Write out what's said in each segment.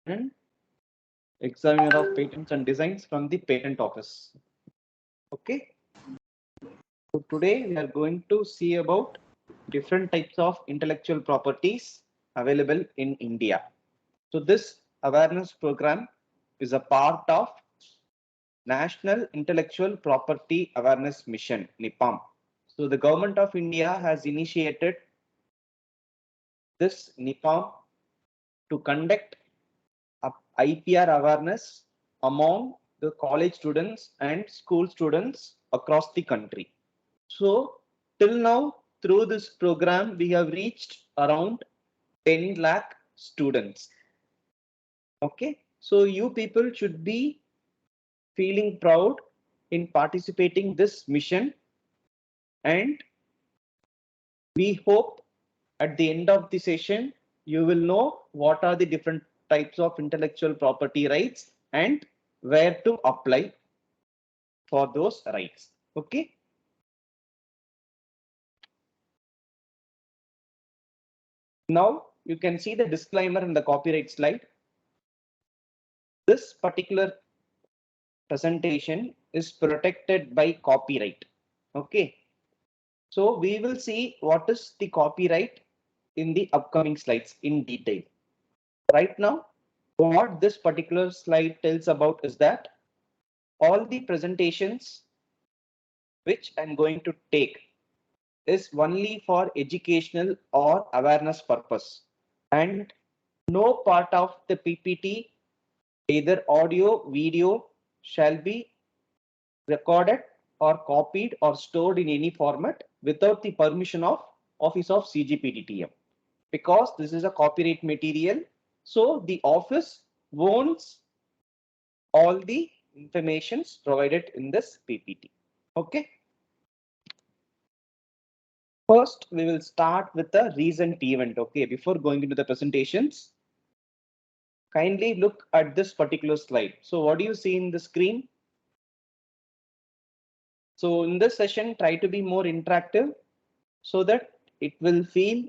and examiner of patents and designs from the patent office. Okay. So today we are going to see about different types of intellectual properties available in India. So this awareness program is a part of National Intellectual Property Awareness Mission, NIPAM. So the Government of India has initiated this NIPAM to conduct IPR awareness among the college students and school students across the country. So till now, through this program, we have reached around 10 lakh students. Okay, so you people should be feeling proud in participating this mission, and we hope at the end of the session you will know what are the different types of intellectual property rights and where to apply for those rights. Okay. Now you can see the disclaimer in the copyright slide. This particular presentation is protected by copyright. Okay. So we will see what is the copyright in the upcoming slides in detail. Right now, what this particular slide tells about is that all the presentations which I'm going to take is only for educational or awareness purpose, and no part of the PPT, either audio, video, shall be recorded or copied or stored in any format without the permission of Office of CGPDTM, because this is a copyright material. So the office owns all the informations provided in this PPT. Okay. First, we will start with the recent event. Okay, before going into the presentations, kindly look at this particular slide. So what do you see in the screen? So in this session, try to be more interactive so that it will feel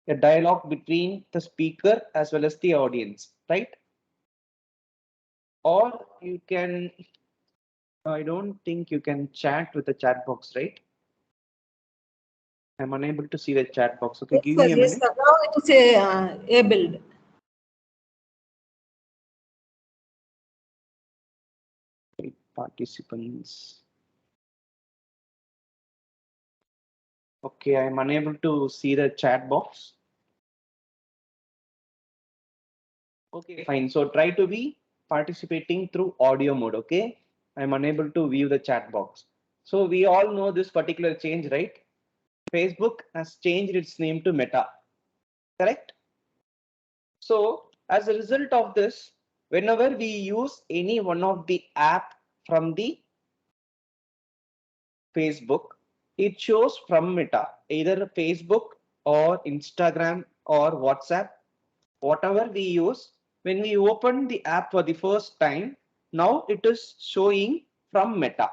a dialogue between the speaker as well as the audience, right? Or you can, I don't think you can chat with the chat box, right? I'm unable to see the chat box. Okay, give me a Yes, minute. sir. Now it is able. Participants. Okay, I'm unable to see the chat box. Okay, fine. So try to be participating through audio mode. Okay, I'm unable to view the chat box. So we all know this particular change, right? Facebook has changed its name to Meta, correct? So as a result of this, whenever we use any one of the app from the Facebook, it shows from Meta, either Facebook or Instagram or WhatsApp, whatever we use. When we open the app for the first time, now it is showing from Meta.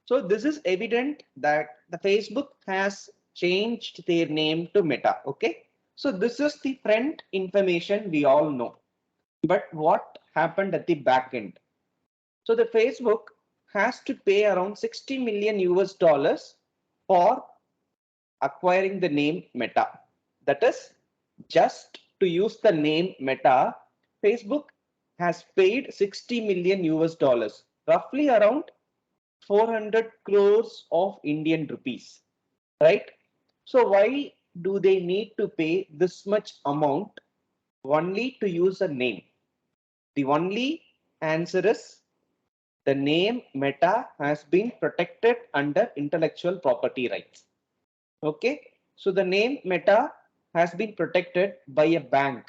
So this is evident that the Facebook has changed their name to Meta. Okay. So this is the front information we all know. But what happened at the back end? So the Facebook has to pay around 60 million US dollars for acquiring the name Meta. That is, just to use the name Meta, Facebook has paid 60 million US dollars, roughly around 400 crores of Indian rupees, right? So why do they need to pay this much amount only to use a name? The only answer is the name Meta has been protected under intellectual property rights. Okay, so the name Meta has been protected by a bank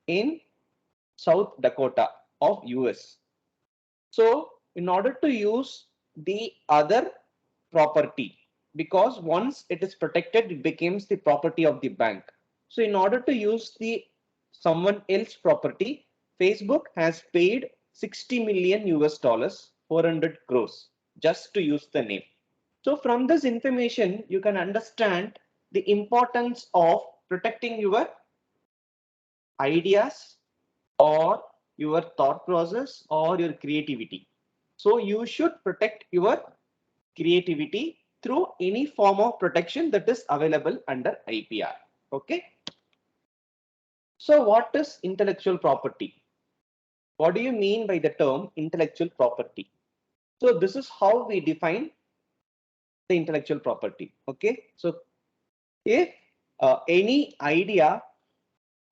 in South Dakota of US. So in order to use the other property, because once it is protected, it becomes the property of the bank. So in order to use the someone else property, Facebook has paid 60 million US dollars, 400 crores, just to use the name. So from this information, you can understand the importance of protecting your ideas or your thought process or your creativity. So you should protect your creativity through any form of protection that is available under IPR. Okay. So what is intellectual property? What do you mean by the term intellectual property? So this is how we define the intellectual property. Okay. So if any idea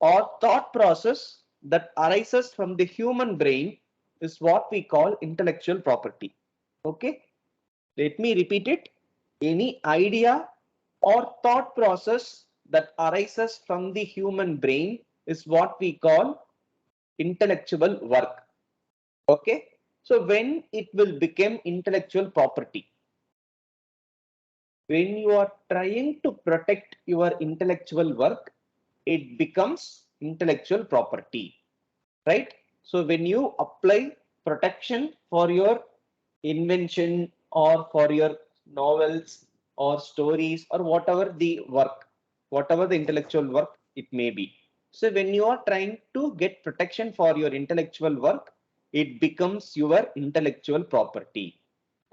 or thought process that arises from the human brain is what we call intellectual property. Okay. Let me repeat it. Any idea or thought process that arises from the human brain is what we call intellectual work. Okay. So when it will become intellectual property? When you are trying to protect your intellectual work, it becomes intellectual property, right? So when you apply protection for your invention or for your novels or stories or whatever the work, whatever the intellectual work it may be. So when you are trying to get protection for your intellectual work, it becomes your intellectual property,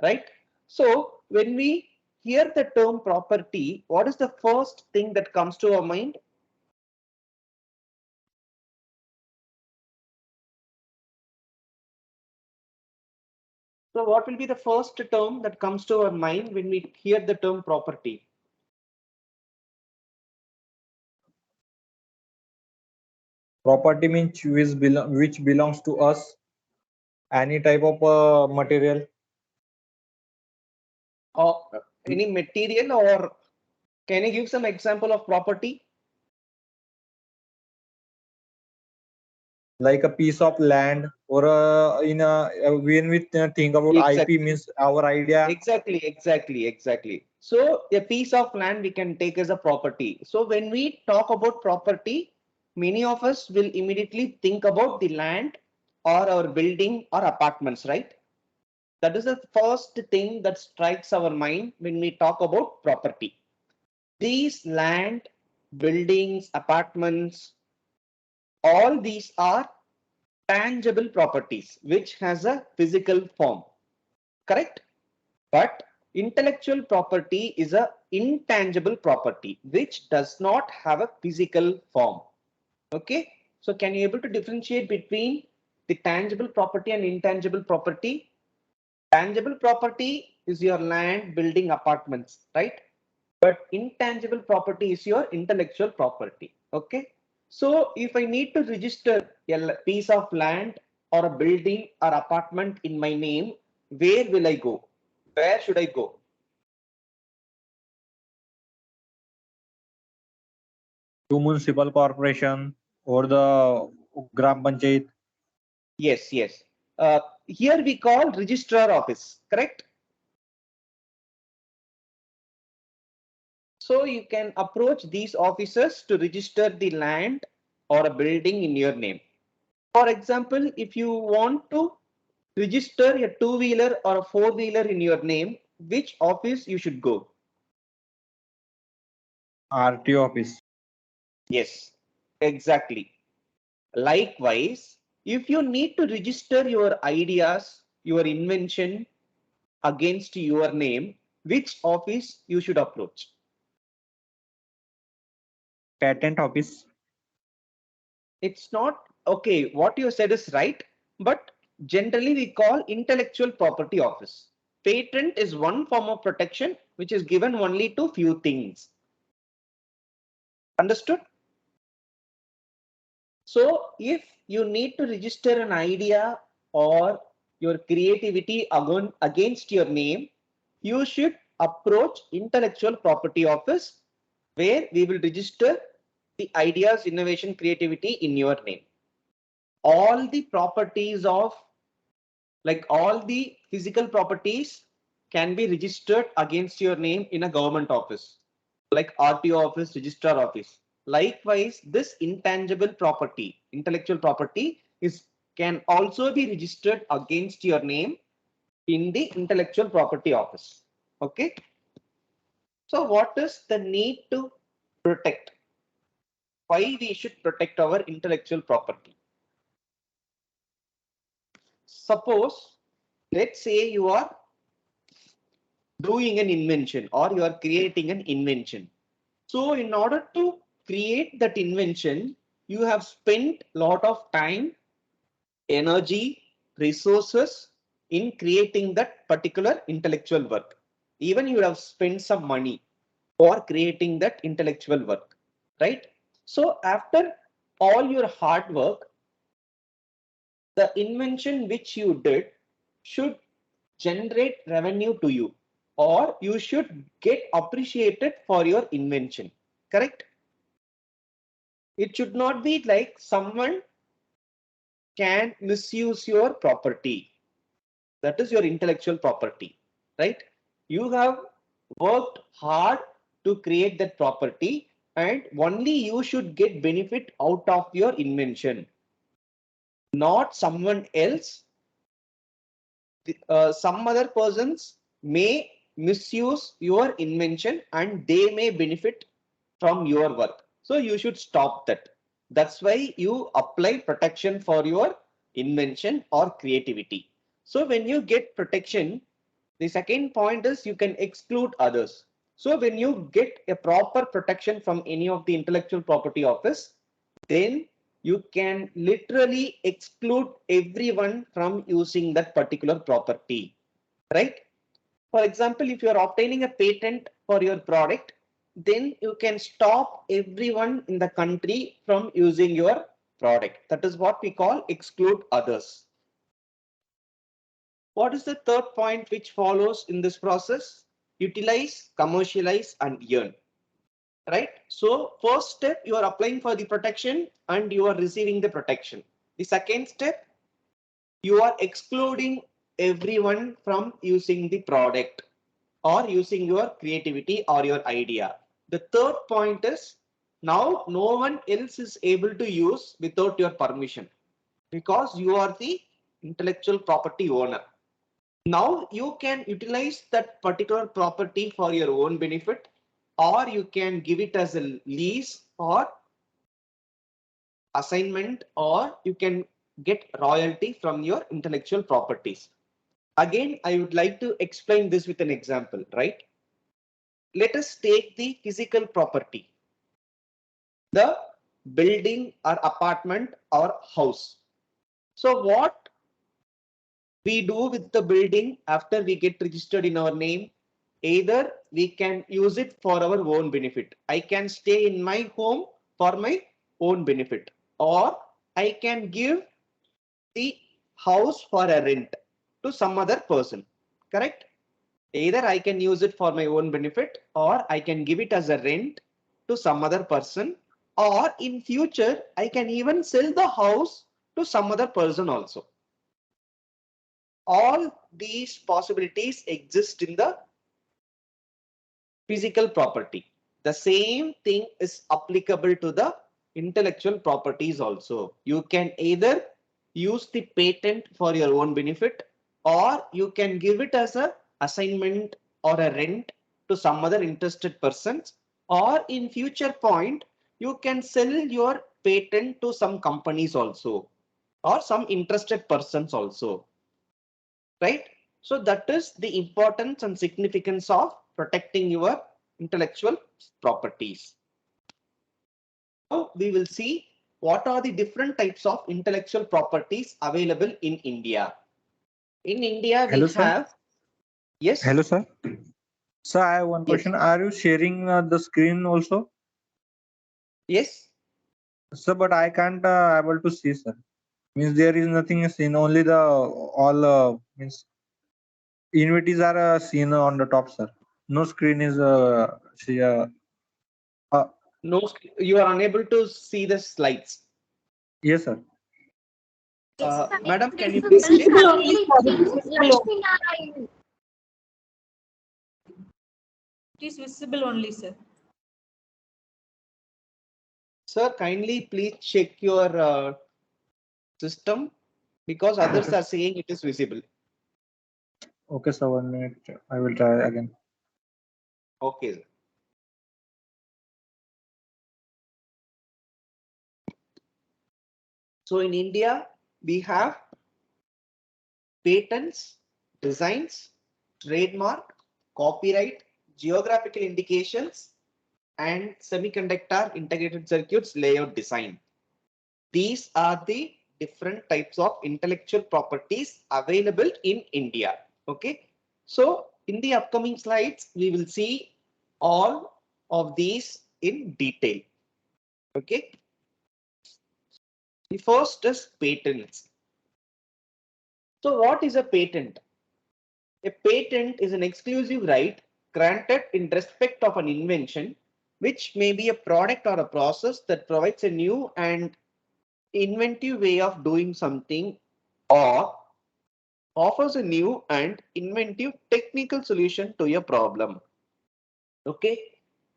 right? So when we hear the term property, what is the first thing that comes to our mind? So what will be the first term that comes to our mind when we hear the term property? Property means which belongs to us. Any type of material, Or any material, or can you give some example of property? like a piece of land, or in a when we think about IP Exactly. means our idea. Exactly. So a piece of land we can take as a property. So when we talk about property, many of us will immediately think about the land or our building or apartments, right? That is the first thing that strikes our mind when we talk about property. These land, buildings, apartments, all these are tangible properties which has a physical form, correct? But intellectual property is a intangible property which does not have a physical form. Okay. So can you able to differentiate between the tangible property and intangible property? Tangible property is your land, building, apartments, right? But intangible property is your intellectual property. Okay. So if I need to register a piece of land or a building or apartment in my name, where will I go? Where should I go? To municipal corporation or the gram panchayat. Yes. Here we call registrar office, correct? So you can approach these officers to register the land or a building in your name. For example, if you want to register a two-wheeler or a four-wheeler in your name, which office you should go? RTO office. Yes, exactly. Likewise, if you need to register your ideas, your invention against your name, which office you should approach? Patent office. It's not okay. What you said is right, but generally we call intellectual property office. Patent is one form of protection which is given only to few things. Understood? So if you need to register an idea or your creativity against your name, you should approach intellectual property office where we will register the ideas, innovation, creativity in your name. All the properties of, like all the physical properties, can be registered against your name in a government office like RTO office, registrar office. Likewise, this intangible property, intellectual property, is can also be registered against your name in the intellectual property office. Okay. So what is the need to protect? Why we should protect our intellectual property? suppose, let's say you are doing an invention or you are creating an invention. So in order to create that invention, you have spent a lot of time, energy, resources in creating that particular intellectual work. Even you have spent some money for creating that intellectual work, right? So after all your hard work, the invention which you did should generate revenue to you, or you should get appreciated for your invention, correct? It should not be like someone can misuse your property. That is your intellectual property, right? You have worked hard to create that property, and only you should get benefit out of your invention, not someone else. Some other persons may misuse your invention and they may benefit from your work. So you should stop that. That's why you apply protection for your invention or creativity. So when you get protection, the second point is you can exclude others. So when you get a proper protection from any of the intellectual property office, then you can literally exclude everyone from using that particular property, right? For example, if you are obtaining a patent for your product, then you can stop everyone in the country from using your product. That is what we call exclude others. What is the third point which follows in this process? Utilize, commercialize, and earn. Right? So first step, you are applying for the protection and you are receiving the protection. The second step, you are excluding everyone from using the product or using your creativity or your idea. The third point is now no one else is able to use without your permission because you are the intellectual property owner. Now you can utilize that particular property for your own benefit, or you can give it as a lease or assignment, or you can get royalty from your intellectual properties. Again, I would like to explain this with an example, right? Let us take the physical property, the building or apartment or house. So what we do with the building after we get registered in our name, either we can use it for our own benefit. I can stay in my home for my own benefit, or I can give the house for a rent to some other person, correct? Either I can use it for my own benefit or I can give it as a rent to some other person, or in future I can even sell the house to some other person also. All these possibilities exist in the physical property. The same thing is applicable to the intellectual properties also. You can either use the patent for your own benefit, or you can give it as a assignment or a rent to some other interested persons, or in future point, you can sell your patent to some companies also, or some interested persons also, right? So that is the importance and significance of protecting your intellectual properties. Now we will see what are the different types of intellectual properties available in India. In India, we Hello, sir. have, yes, Hello, sir. Sir, I have one yes, question. Are you sharing the screen also? yes. Sir, but I can't able to see, sir. Means there is nothing seen. Only the all means invitees are seen on the top, sir. No screen is uh, No, you are unable to see the slides. yes, sir. Madam, It can is you please check? visible only, sir. It is visible only. It is visible only, sir. Sir, kindly please check your system because others Okay, are saying it is visible. okay, sir. 1 minute. I will try again. Okay. So in India, we have patents, designs, trademark, copyright, geographical indications, and semiconductor integrated circuits layout design. These are the different types of intellectual properties available in India. Okay. So in the upcoming slides, we will see all of these in detail. Okay. The first is patents. So what is a patent? A patent is an exclusive right granted in respect of an invention, which may be a product or a process that provides a new and inventive way of doing something or offers a new and inventive technical solution to a problem. Okay.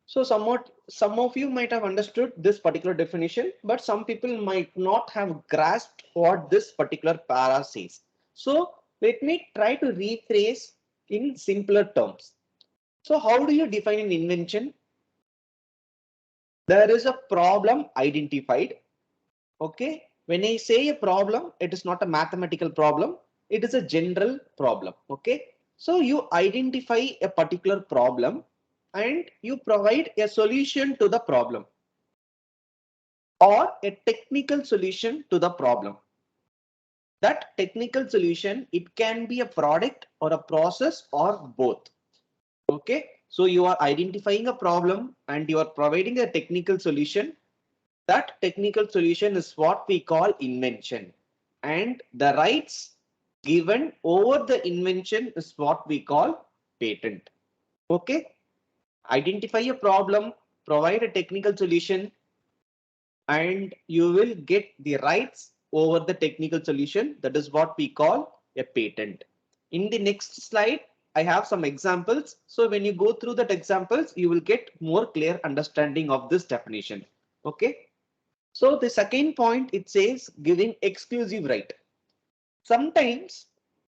So some of you might have understood this particular definition, but some people might not have grasped what this particular para says. So let me try to rephrase in simpler terms. So how do you define an invention? There is a problem identified. Okay. When I say a problem, it is not a mathematical problem. It is a general problem. Okay. So you identify a particular problem and you provide a solution to the problem or a technical solution to the problem. That technical solution, it can be a product or a process or both. Okay. So you are identifying a problem and you are providing a technical solution. That technical solution is what we call invention. And the rights given over the invention is what we call patent. Okay. Identify a problem, provide a technical solution, and you will get the rights over the technical solution. That is what we call a patent. In the next slide, I have some examples. So when you go through that examples, you will get more clear understanding of this definition. Okay. So the second point, it says giving exclusive right. Sometimes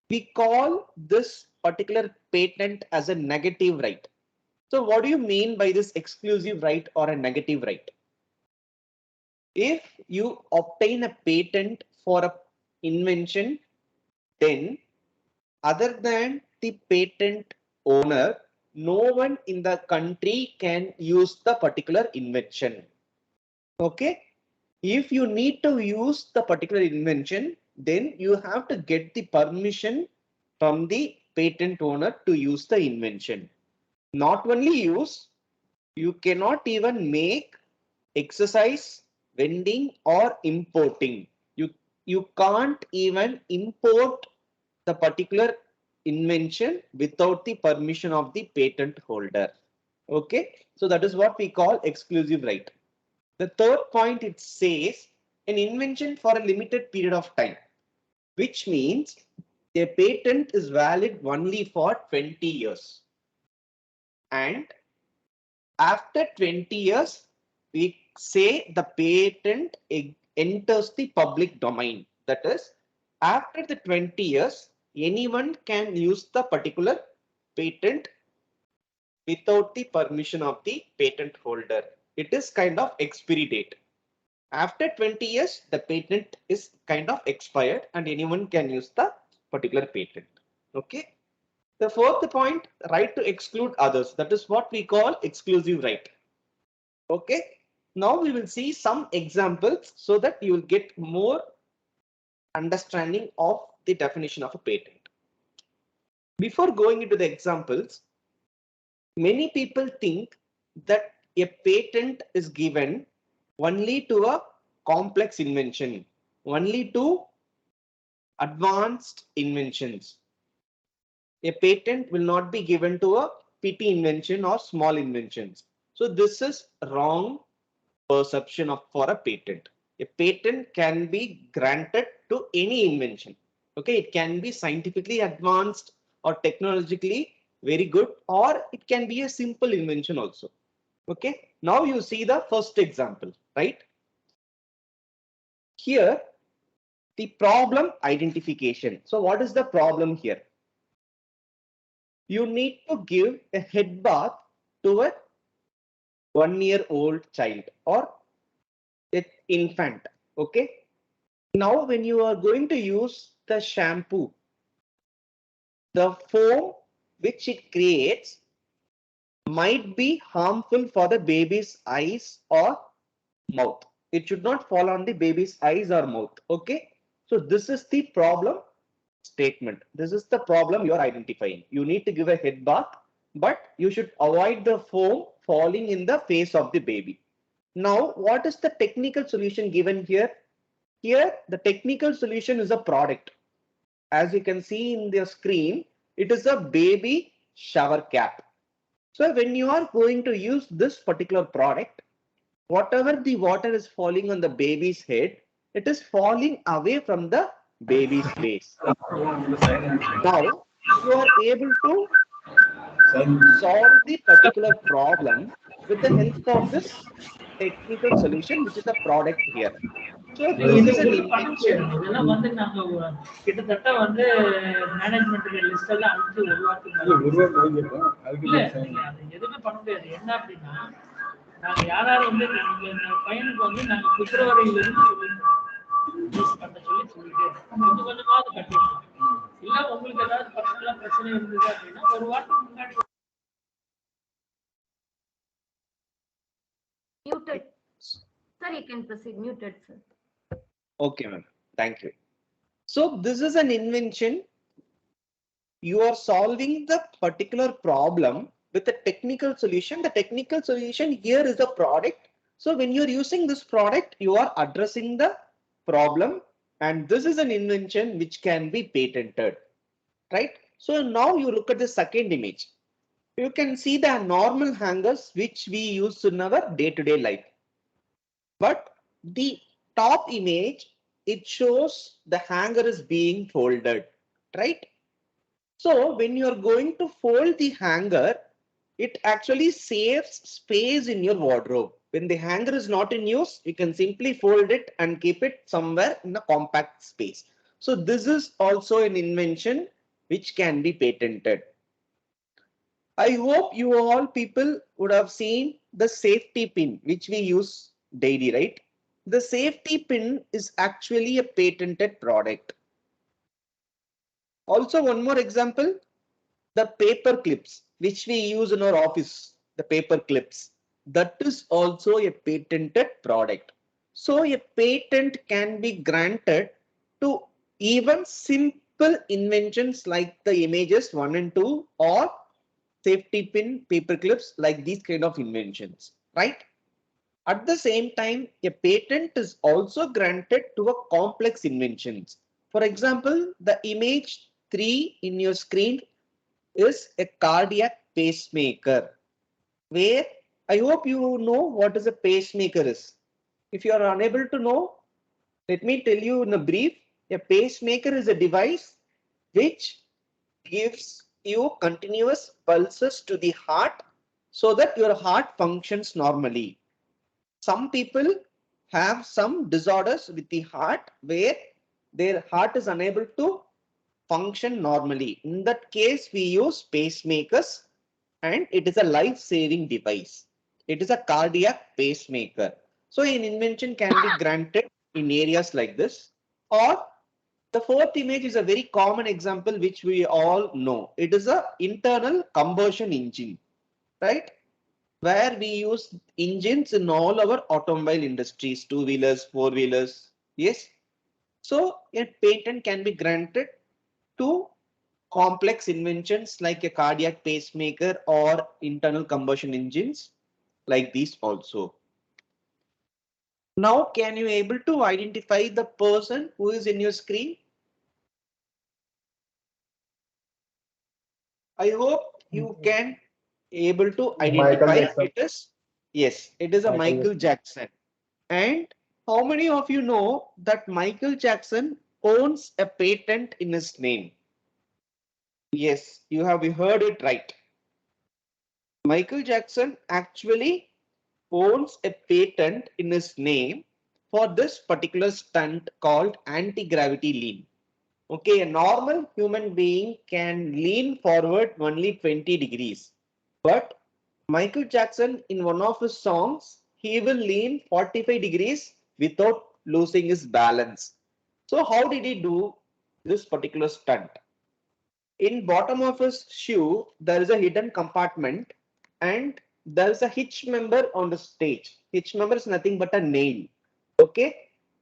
we call this particular patent as a negative right. So what do you mean by this exclusive right or a negative right? If you obtain a patent for a invention, then other than the patent owner, no one in the country can use the particular invention. Okay. If you need to use the particular invention, then you have to get the permission from the patent owner to use the invention. Not only use, you cannot even make, exercise, vending or importing. You can't even import the particular invention without the permission of the patent holder. Okay, so that is what we call exclusive right. The third point, it says an invention for a limited period of time, which means a patent is valid only for 20 years. And after 20 years, we say the patent enters the public domain. That is, after the 20 years, anyone can use the particular patent without the permission of the patent holder. It is kind of expiry date. After 20 years, the patent is kind of expired and anyone can use the particular patent. Okay. The fourth point, right to exclude others. That is what we call exclusive right. Okay. Now we will see some examples so that you will get more understanding of the definition of a patent. Before going into the examples, many people think that a patent is given only to a complex invention, only to advanced inventions. A patent will not be given to a PT invention or small inventions. So this is wrong perception of for a patent. A patent can be granted to any invention. Okay, it can be scientifically advanced or technologically very good, or it can be a simple invention also. Okay, now you see the first example, right? Here, the problem identification. So what is the problem here? You need to give a head bath to a 1-year-old child or an infant. Okay. Now, when you are going to use the shampoo, the foam which it creates might be harmful for the baby's eyes or mouth. It should not fall on the baby's eyes or mouth. Okay. So this is the problem statement. This is the problem you are identifying. You need to give a head bath, but you should avoid the foam falling in the face of the baby. Now, what is the technical solution given here? Here, the technical solution is a product. As you can see in the screen, it is a baby shower cap. So when you are going to use this particular product, whatever the water is falling on the baby's head, it is falling away from the baby's face. Now you are able to solve the particular problem with the help of this technical solution, which is a product here. So this is an invention. இதெல்லாம் வந்து நாங்க கிட்டத்தட்ட வந்து management list எல்லாம் அனுப்பிச்சு ஒரு வாரத்துக்கு இல்ல அது எதுவுமே பண்ண முடியாது. என்ன அப்படின்னா நாங்க யாராவது வந்து இந்த பையனுக்கு வந்து நாங்க பிப்ரவரியில இருந்து யூஸ் பண்ண சொல்லிட்டு கொஞ்சம் கொஞ்சமாவது கட்டிருக்கோம். இல்ல உங்களுக்கு ஏதாவது பர்சனலா பிரச்சனை இருந்தது அப்படின்னா ஒரு வாரத்துக்கு முன்னாடி Muted. Sir, you can proceed. Muted, sir. Okay, ma'am. Thank you. So this is an invention. You are solving the particular problem with a technical solution. The technical solution here is a product. So when you're using this product, you are addressing the problem, and this is an invention which can be patented, right? So now you look at the second image. You can see the normal hangers which we use in our day-to-day life. But the top image, it shows the hanger is being folded, right? So when you are going to fold the hanger, it actually saves space in your wardrobe. When the hanger is not in use, you can simply fold it and keep it somewhere in a compact space. So this is also an invention which can be patented. I hope you all people would have seen the safety pin which we use daily, right? The safety pin is actually a patented product. Also, one more example, the paper clips which we use in our office, the paper clips, that is also a patented product. So a patent can be granted to even simple inventions like the images 1 and 2 or safety pin, paper clips, like these kind of inventions, right? At the same time, a patent is also granted to a complex inventions. For example, the image 3 in your screen is a cardiac pacemaker, where I hope you know what is a pacemaker is. If you are unable to know, let me tell you in a brief. A pacemaker is a device which gives you continuous pulses to the heart so that your heart functions normally. Some people have some disorders with the heart where their heart is unable to function normally. In that case, we use pacemakers, and it is a life-saving device. It is a cardiac pacemaker. So an invention can be granted in areas like this. Or the fourth image is a very common example which we all know. It is a internal combustion engine, right? Where we use engines in all our automobile industries, two-wheelers, four-wheelers. Yes. So a patent can be granted to complex inventions like a cardiac pacemaker or internal combustion engines like these also. Now, can you able to identify the person who is in your screen? I hope you can able to identify it is. Yes, it is a Michael Jackson. And how many of you know that Michael Jackson owns a patent in his name? Yes, you have heard it right. Michael Jackson actually owns a patent in his name for this particular stunt called anti-gravity lean. Okay, a normal human being can lean forward only 20 degrees. But Michael Jackson, in one of his songs, he will lean 45 degrees without losing his balance. So how did he do this particular stunt? In bottom of his shoe, there is a hidden compartment and there is a hitch member on the stage. Hitch member is nothing but a nail. Okay.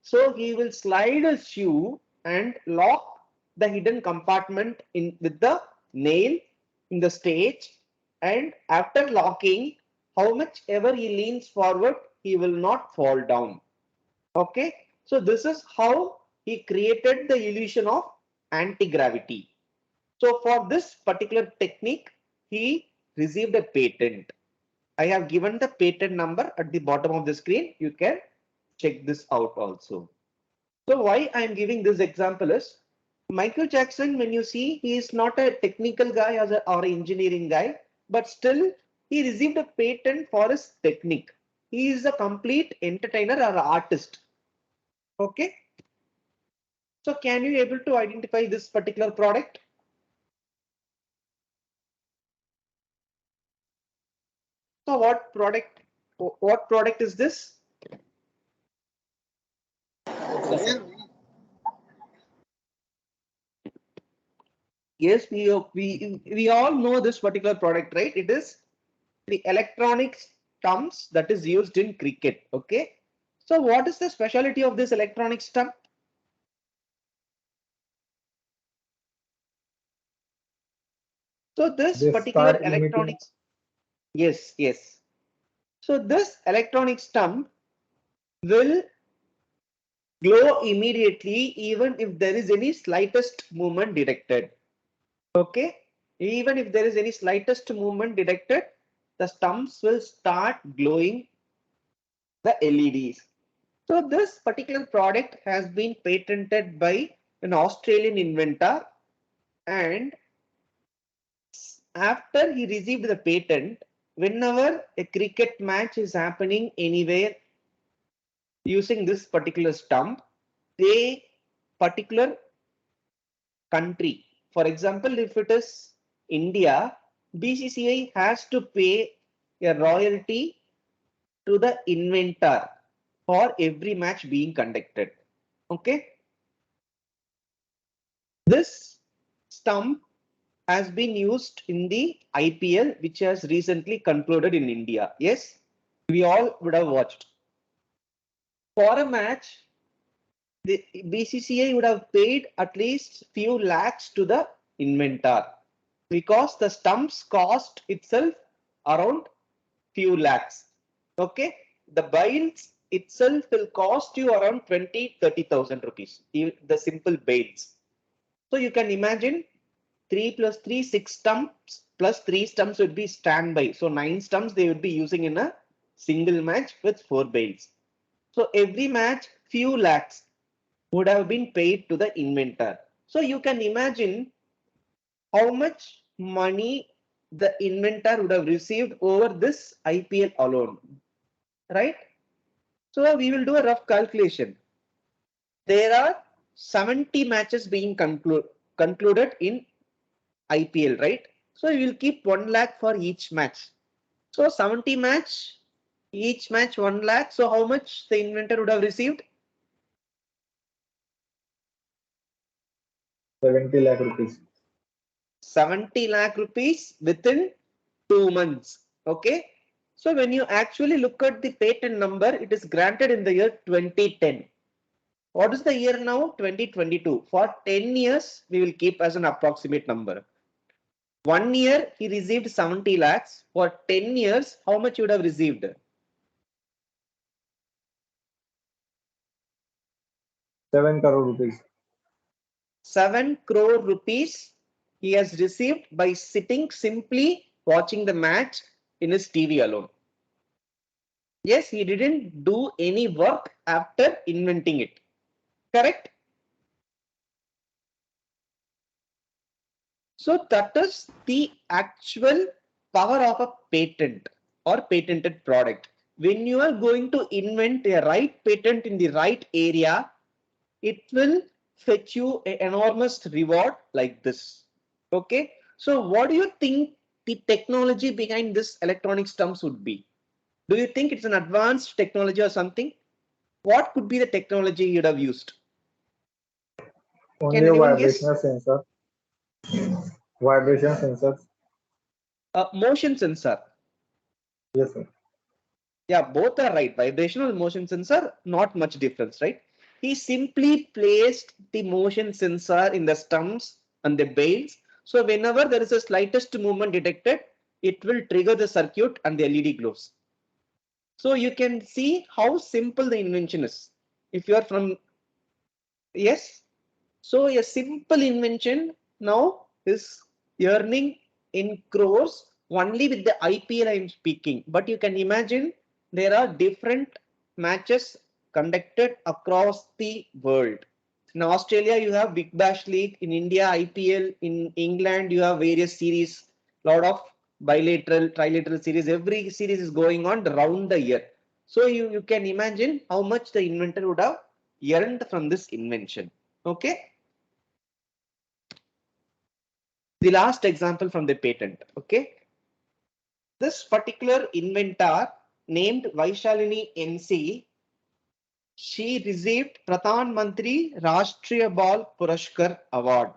So he will slide his shoe and lock the hidden compartment in with the nail in the stage. And after locking, how much ever he leans forward, he will not fall down. Okay. So this is how he created the illusion of anti-gravity. So for this particular technique, he received a patent. I have given the patent number at the bottom of the screen. You can check this out also. So why I am giving this example is Michael Jackson, when you see, he is not a technical guy or an engineering guy, but still he received a patent for his technique. He is a complete entertainer or artist. Okay. So can you able to identify this particular product? So what product is this? Yes, we all know this particular product, right? It is the electronic stumps that is used in cricket. Okay. So what is the specialty of this electronic stump? So this They particular start emitting. electronics, yes, yes. So this electronic stump will glow immediately even if there is any slightest movement detected. Okay. Even if there is any slightest movement detected, the stumps will start glowing the LEDs. So this particular product has been patented by an Australian inventor, and after he received the patent, whenever a cricket match is happening anywhere using this particular stump, they particular country, for example, if it is India, BCCI has to pay a royalty to the inventor for every match being conducted. Okay. This stump has been used in the IPL, which has recently concluded in India. Yes, we all would have watched. For a match, the BCCI would have paid at least few lakhs to the inventor because the stumps cost itself around few lakhs. Okay, the bails itself will cost you around 20-30,000 rupees, the simple bails. So you can imagine 3 plus 3, 6 stumps plus 3 stumps would be standby. So 9 stumps they would be using in a single match with 4 bails. So every match, few lakhs would have been paid to the inventor. So you can imagine how much money the inventor would have received over this IPL alone, right? So we will do a rough calculation. There are 70 matches being concluded in IPL, right? So we will keep 1 lakh for each match. So 70 match, each match 1 lakh. So how much the inventor would have received? 70 lakh rupees. 70 lakh rupees within 2 months. Okay. So when you actually look at the patent number, it is granted in the year 2010. What is the year now? 2022. For 10 years, we will keep as an approximate number. 1 year, he received 70 lakhs. For 10 years, how much you would have received? 7 crore rupees. 7 crore rupees he has received by sitting simply watching the match in his TV alone. Yes, he didn't do any work after inventing it. Correct? So that is the actual power of a patent or patented product. When you are going to invent a right patent in the right area, it will fetch you an enormous reward like this. Okay. So what do you think the technology behind this electronic stumps would be? Do you think it's an advanced technology or something? What could be the technology you'd have used? Can Only a anyone guess? vibrational sensor. Vibration sensors. Motion sensor. Yes, sir. Yeah, both are right. Vibrational and motion sensor, not much difference, right? He simply placed the motion sensor in the stumps and the bales. So whenever there is a slightest movement detected, it will trigger the circuit and the LED glows. So you can see how simple the invention is. If you are from, yes. So a simple invention now is earning in crores only with the IPR I am speaking. But you can imagine there are different matches conducted across the world. In Australia, you have Big Bash League. In India, IPL. In England, you have various series. Lot of bilateral, trilateral series. Every series is going on round the year. So you can imagine how much the inventor would have earned from this invention. Okay. The last example from the patent. Okay. This particular inventor named Vaishalini NC, she received Pradhan Mantri Rashtriya Bal Purashkar Award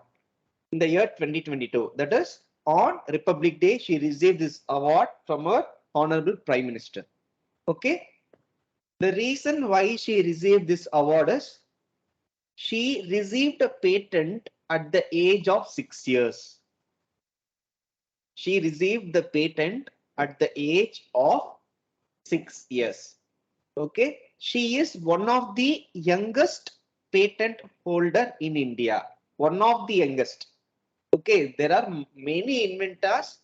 in the year 2022. That is on Republic Day, she received this award from her Honorable Prime Minister. Okay. The reason why she received this award is she received a patent at the age of 6 years. She received the patent at the age of 6 years. Okay. She is one of the youngest patent holder in India. One of the youngest. Okay. There are many inventors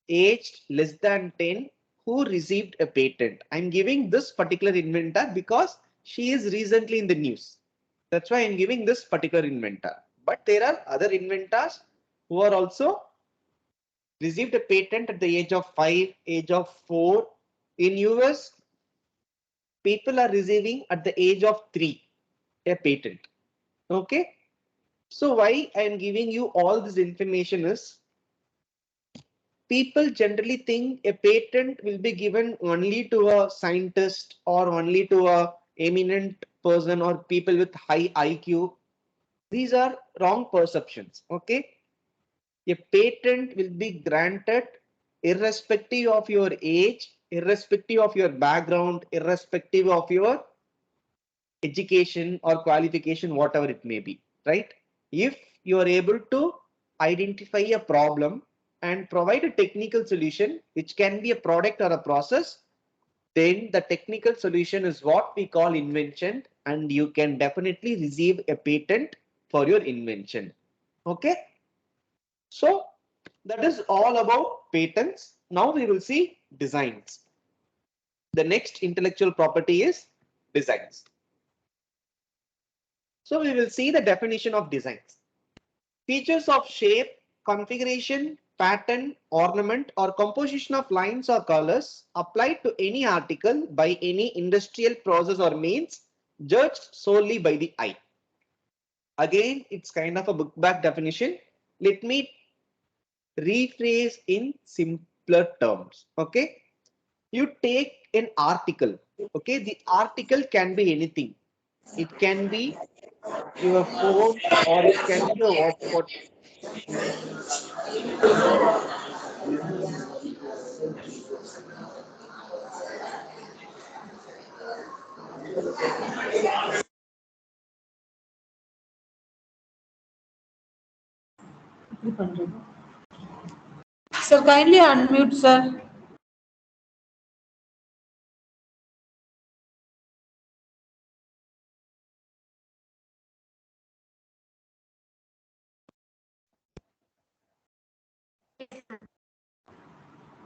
aged less than 10 who received a patent. I'm giving this particular inventor because she is recently in the news. That's why I'm giving this particular inventor. But there are other inventors who are also received a patent at the age of 5, age of 4. In US, people are receiving at the age of 3 a patent. Okay. So why I am giving you all this information is people generally think a patent will be given only to a scientist or only to a eminent person or people with high IQ. These are wrong perceptions. Okay. A patent will be granted irrespective of your age, irrespective of your background, irrespective of your education or qualification, whatever it may be, right? If you are able to identify a problem and provide a technical solution, which can be a product or a process, then the technical solution is what we call invention, and you can definitely receive a patent for your invention. Okay. So that is all about patents. Now we will see designs. The next intellectual property is designs. So we will see the definition of designs. Features of shape, configuration, pattern, ornament, or composition of lines or colors applied to any article by any industrial process or means judged solely by the eye. Again, it's kind of a book back definition. Let me rephrase in simpler terms. Okay. You take an article. Okay. The article can be anything. It can be your phone or it can be your what Sir, kindly unmute, sir.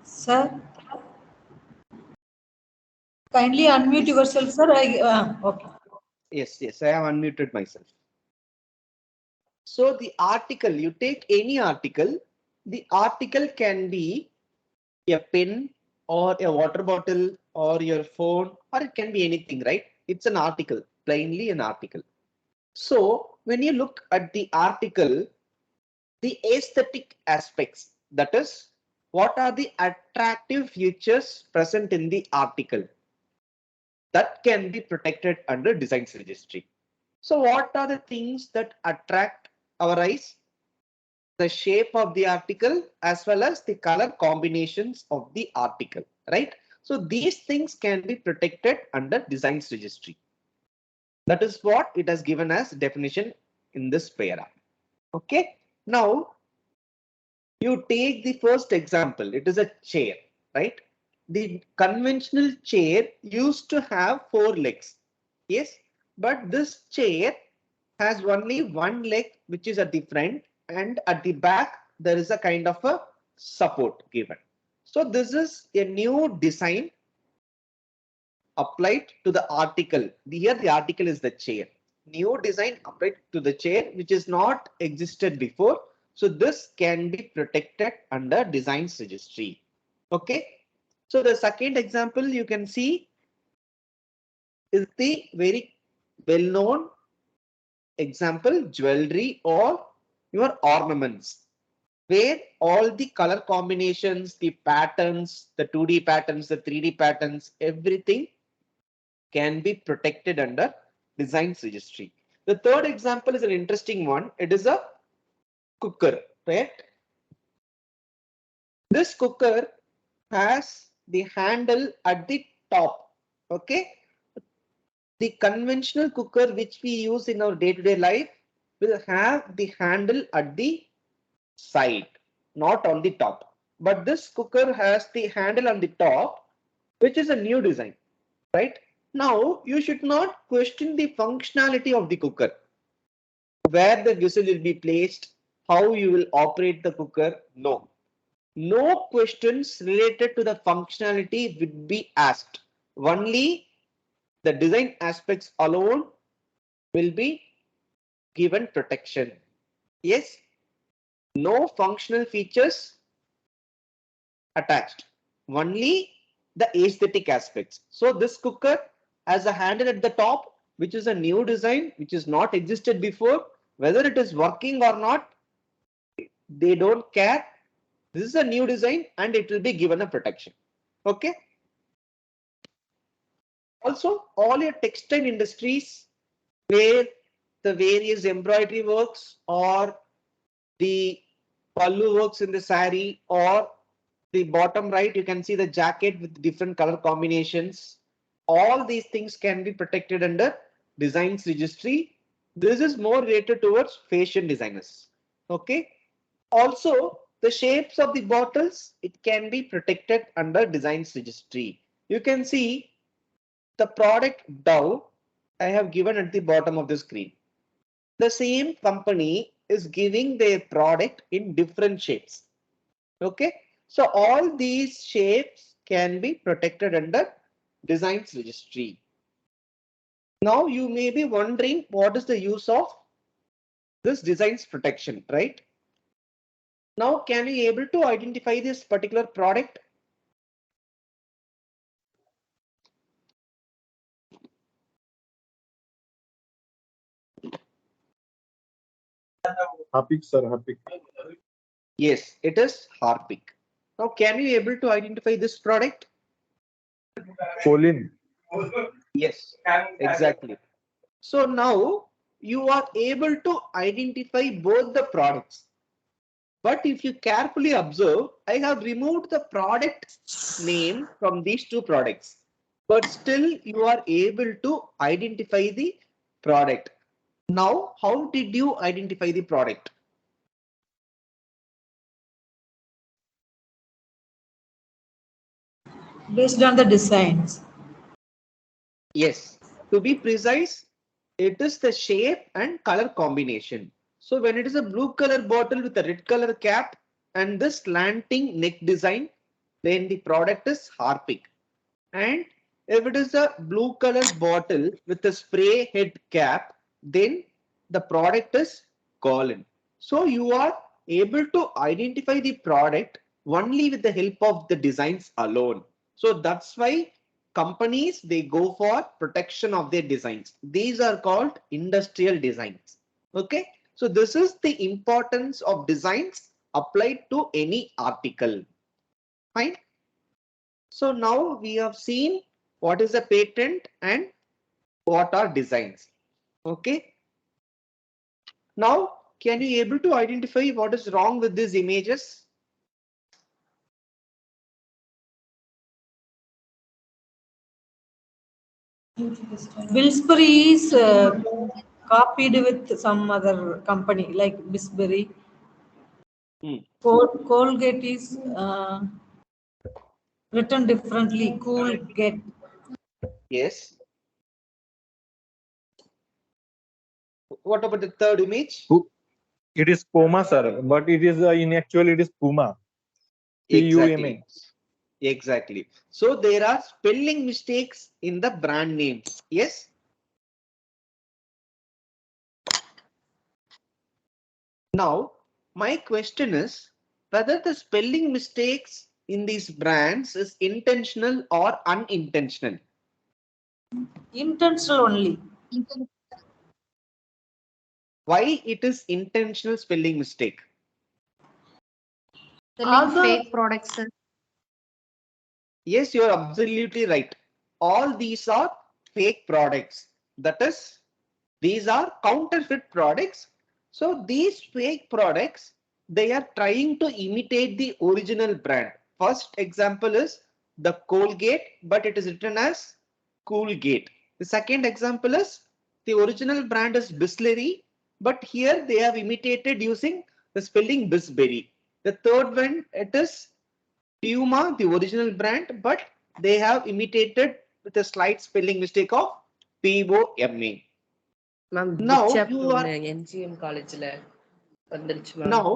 Sir, kindly unmute yourself, sir. Okay. Yes, I have unmuted myself. So the article, you take any article, the article can be a pen or a water bottle or your phone, or it can be anything, right? It's an article, plainly an article. So when you look at the article, the aesthetic aspects, that is, what are the attractive features present in the article that can be protected under designs registry. So what are the things that attract our eyes? the shape of the article as well as the color combinations of the article, right? So these things can be protected under designs registry. That is what it has given as definition in this para. Okay, now you take the first example. It is a chair, right? The conventional chair used to have 4 legs. Yes, but this chair has only one leg, which is at the front, and at the back there is a kind of a support given. So this is a new design applied to the article. Here the article is the chair. New design applied to the chair, which is not existed before. So this can be protected under designs registry. Okay. So the second example you can see is the very well-known example, jewelry or your ornaments, where all the color combinations, the patterns, the 2D patterns, the 3D patterns, everything can be protected under designs registry. The third example is an interesting one. It is a cooker, right? This cooker has the handle at the top. Okay. The conventional cooker which we use in our day-to-day life will have the handle at the side, not on the top. But this cooker has the handle on the top, which is a new design, right? Now you should not question the functionality of the cooker, where the whistle will be placed, how you will operate the cooker. No, no questions related to the functionality would be asked. Only the design aspects alone will be given protection. Yes, no functional features attached, only the aesthetic aspects. So this cooker has a handle at the top, which is a new design, which is not existed before. Whether it is working or not, they don't care. This is a new design and it will be given a protection. Okay. Also, all your textile industries where the various embroidery works or the pallu works in the sari, or the bottom right, you can see the jacket with different color combinations. All these things can be protected under designs registry. This is more related towards fashion designers. Okay. Also, the shapes of the bottles, it can be protected under designs registry. You can see the product Dove I have given at the bottom of the screen. The same company is giving their product in different shapes. Okay, so all these shapes can be protected under designs registry. Now you may be wondering what is the use of this designs protection, right? Now can you able to identify this particular product? Harpic, sir, Harpic. Yes, it is Harpic. Now can you able to identify this product? Colin. Yes, exactly. So now you are able to identify both the products. But if you carefully observe, I have removed the product name from these two products. But still you are able to identify the product. Now, how did you identify the product? Based on the designs. Yes, to be precise, it is the shape and color combination. So when it is a blue color bottle with a red color cap and this slanting neck design, then the product is Harpic. And if it is a blue color bottle with a spray head cap, then the product is Colin. So you are able to identify the product only with the help of the designs alone. So that's why companies, they go for protection of their designs. These are called industrial designs. Okay. So this is the importance of designs applied to any article. Fine. So now we have seen what is a patent and what are designs. Okay. Now can you able to identify what is wrong with these images? Billsbury is copied with some other company like Bisbury. Colgate is written differently. Colgate. Yes. What about the third image? It is Puma, sir, but it is in actual it is Puma. Exactly. PUMA. Exactly. So there are spelling mistakes in the brand names. Yes. Now, my question is whether the spelling mistakes in these brands is intentional or unintentional. Intentional only. Why it is intentional spelling mistake? Selling Other- fake products, sir. Yes, you are absolutely right. All these are fake products. That is, these are counterfeit products. So these fake products, they are trying to imitate the original brand. First example is the Colgate, but it is written as Coolgate. The second example is the original brand is Bisleri, but here they have imitated using the spelling Bisberry. The third one, it is Puma, the original brand, but they have imitated with a slight spelling mistake of POMA. Ma'am Now book chapter you are ஒன்று MGM காலேஜில் வந்துருச்சு ma'am. now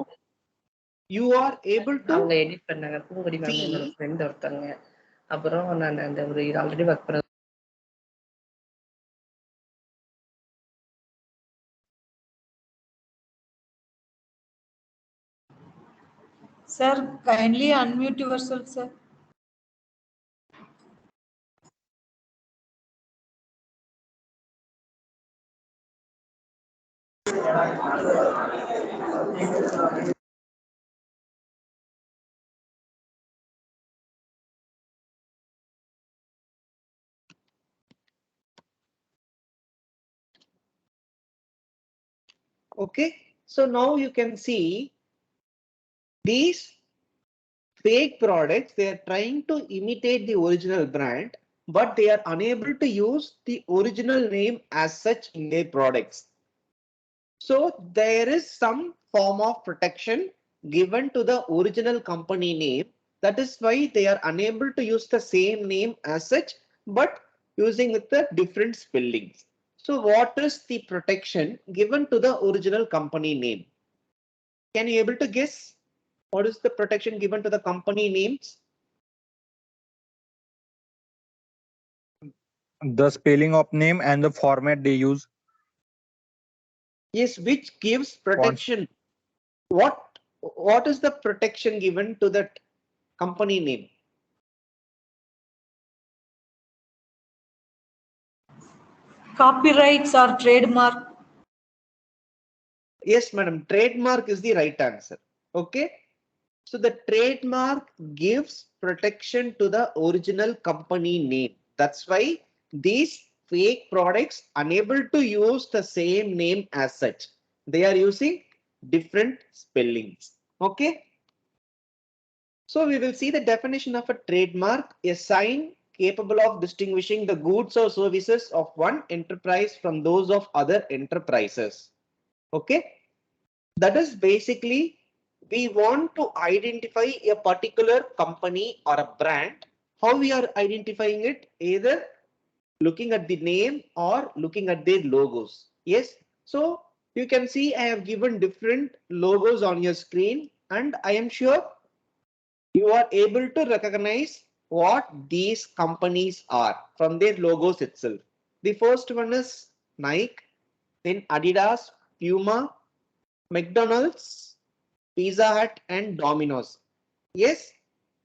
you are able அவங்க to edit பண்ணாங்க. பூங்கொடி ma'am என்னோட see. Friend ஒருத்தவங்க. அப்புறம் நான் அந்த ஒரு இது ஆல்ரெடி ஒர்க் பண்ண Sir, kindly unmute yourself, sir. Okay, so now you can see these fake products, they are trying to imitate the original brand, but they are unable to use the original name as such in their products. So there is some form of protection given to the original company name. That is why they are unable to use the same name as such, but using with the different spellings. So what is the protection given to the original company name? Can you able to guess what is the protection given to the company names? The spelling of name and the format they use. Yes, which gives protection. What is the protection given to that company name? Copyrights or trademark. Yes, madam, trademark is the right answer. Okay. So the trademark gives protection to the original company name. That's why these fake products unable to use the same name as such. They are using different spellings. Okay. So we will see the definition of a trademark, a sign capable of distinguishing the goods or services of one enterprise from those of other enterprises. Okay. That is basically we want to identify a particular company or a brand. How we are identifying it? Either looking at the name or looking at their logos. Yes. So you can see I have given different logos on your screen, and I am sure you are able to recognize what these companies are from their logos itself. The first one is Nike, then Adidas, Puma, McDonald's, Pizza Hut, and Domino's. Yes,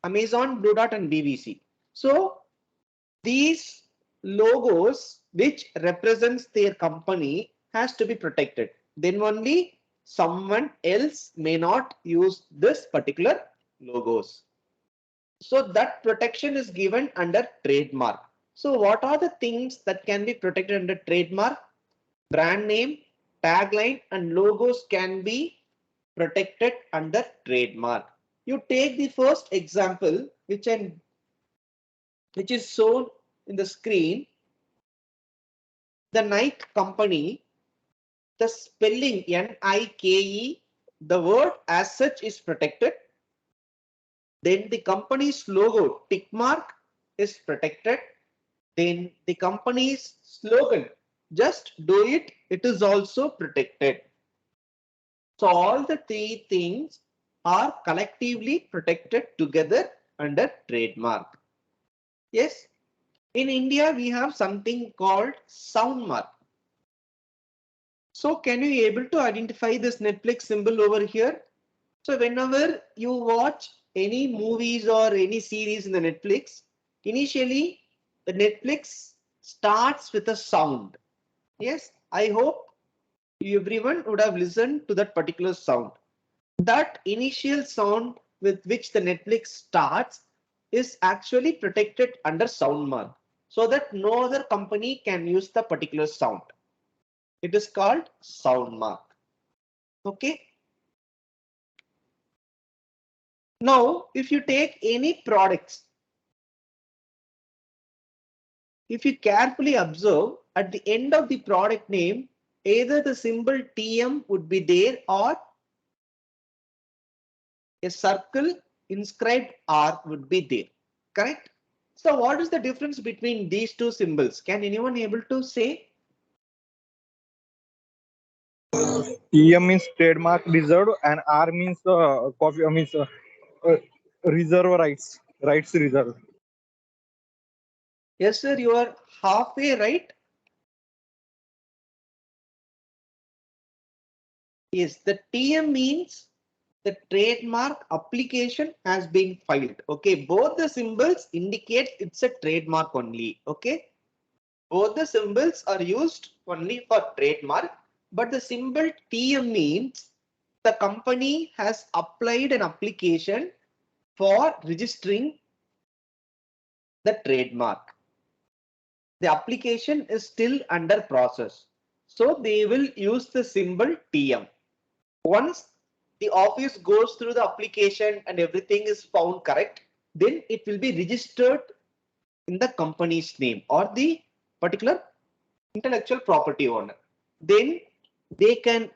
Amazon, Blue Dot, and BBC. So these logos which represents their company has to be protected. Then only someone else may not use this particular logos. So that protection is given under trademark. So what are the things that can be protected under trademark? Brand name, tagline and logos can be protected under trademark. You take the first example, which is shown in the screen. The Nike company, the spelling Nike, the word as such is protected. Then the company's logo tick mark is protected. Then the company's slogan, just do it, it is also protected. So all the three things are collectively protected together under trademark. Yes, in India we have something called sound mark. So can you able to identify this Netflix symbol over here? So whenever you watch any movies or any series in the Netflix, initially the Netflix starts with a sound. Yes, I hope everyone would have listened to that particular sound. That initial sound with which the Netflix starts is actually protected under sound mark, so that no other company can use the particular sound. It is called sound mark. Okay. Now, if you take any products, if you carefully observe, at the end of the product name, either the symbol TM would be there or a circle inscribed R would be there. Correct? So what is the difference between these two symbols? Can anyone able to say? TM means trademark reserved and R means uh, reserve rights reserved. Yes, sir, you are halfway right. Yes, the TM means the trademark application has been filed. Okay, both the symbols indicate it's a trademark only. Okay, both the symbols are used only for trademark, but the symbol TM means the company has applied an application for registering the trademark. The application is still under process, so they will use the symbol TM. Once the office goes through the application and everything is found correct, then it will be registered in the company's name or the particular intellectual property owner. Then they can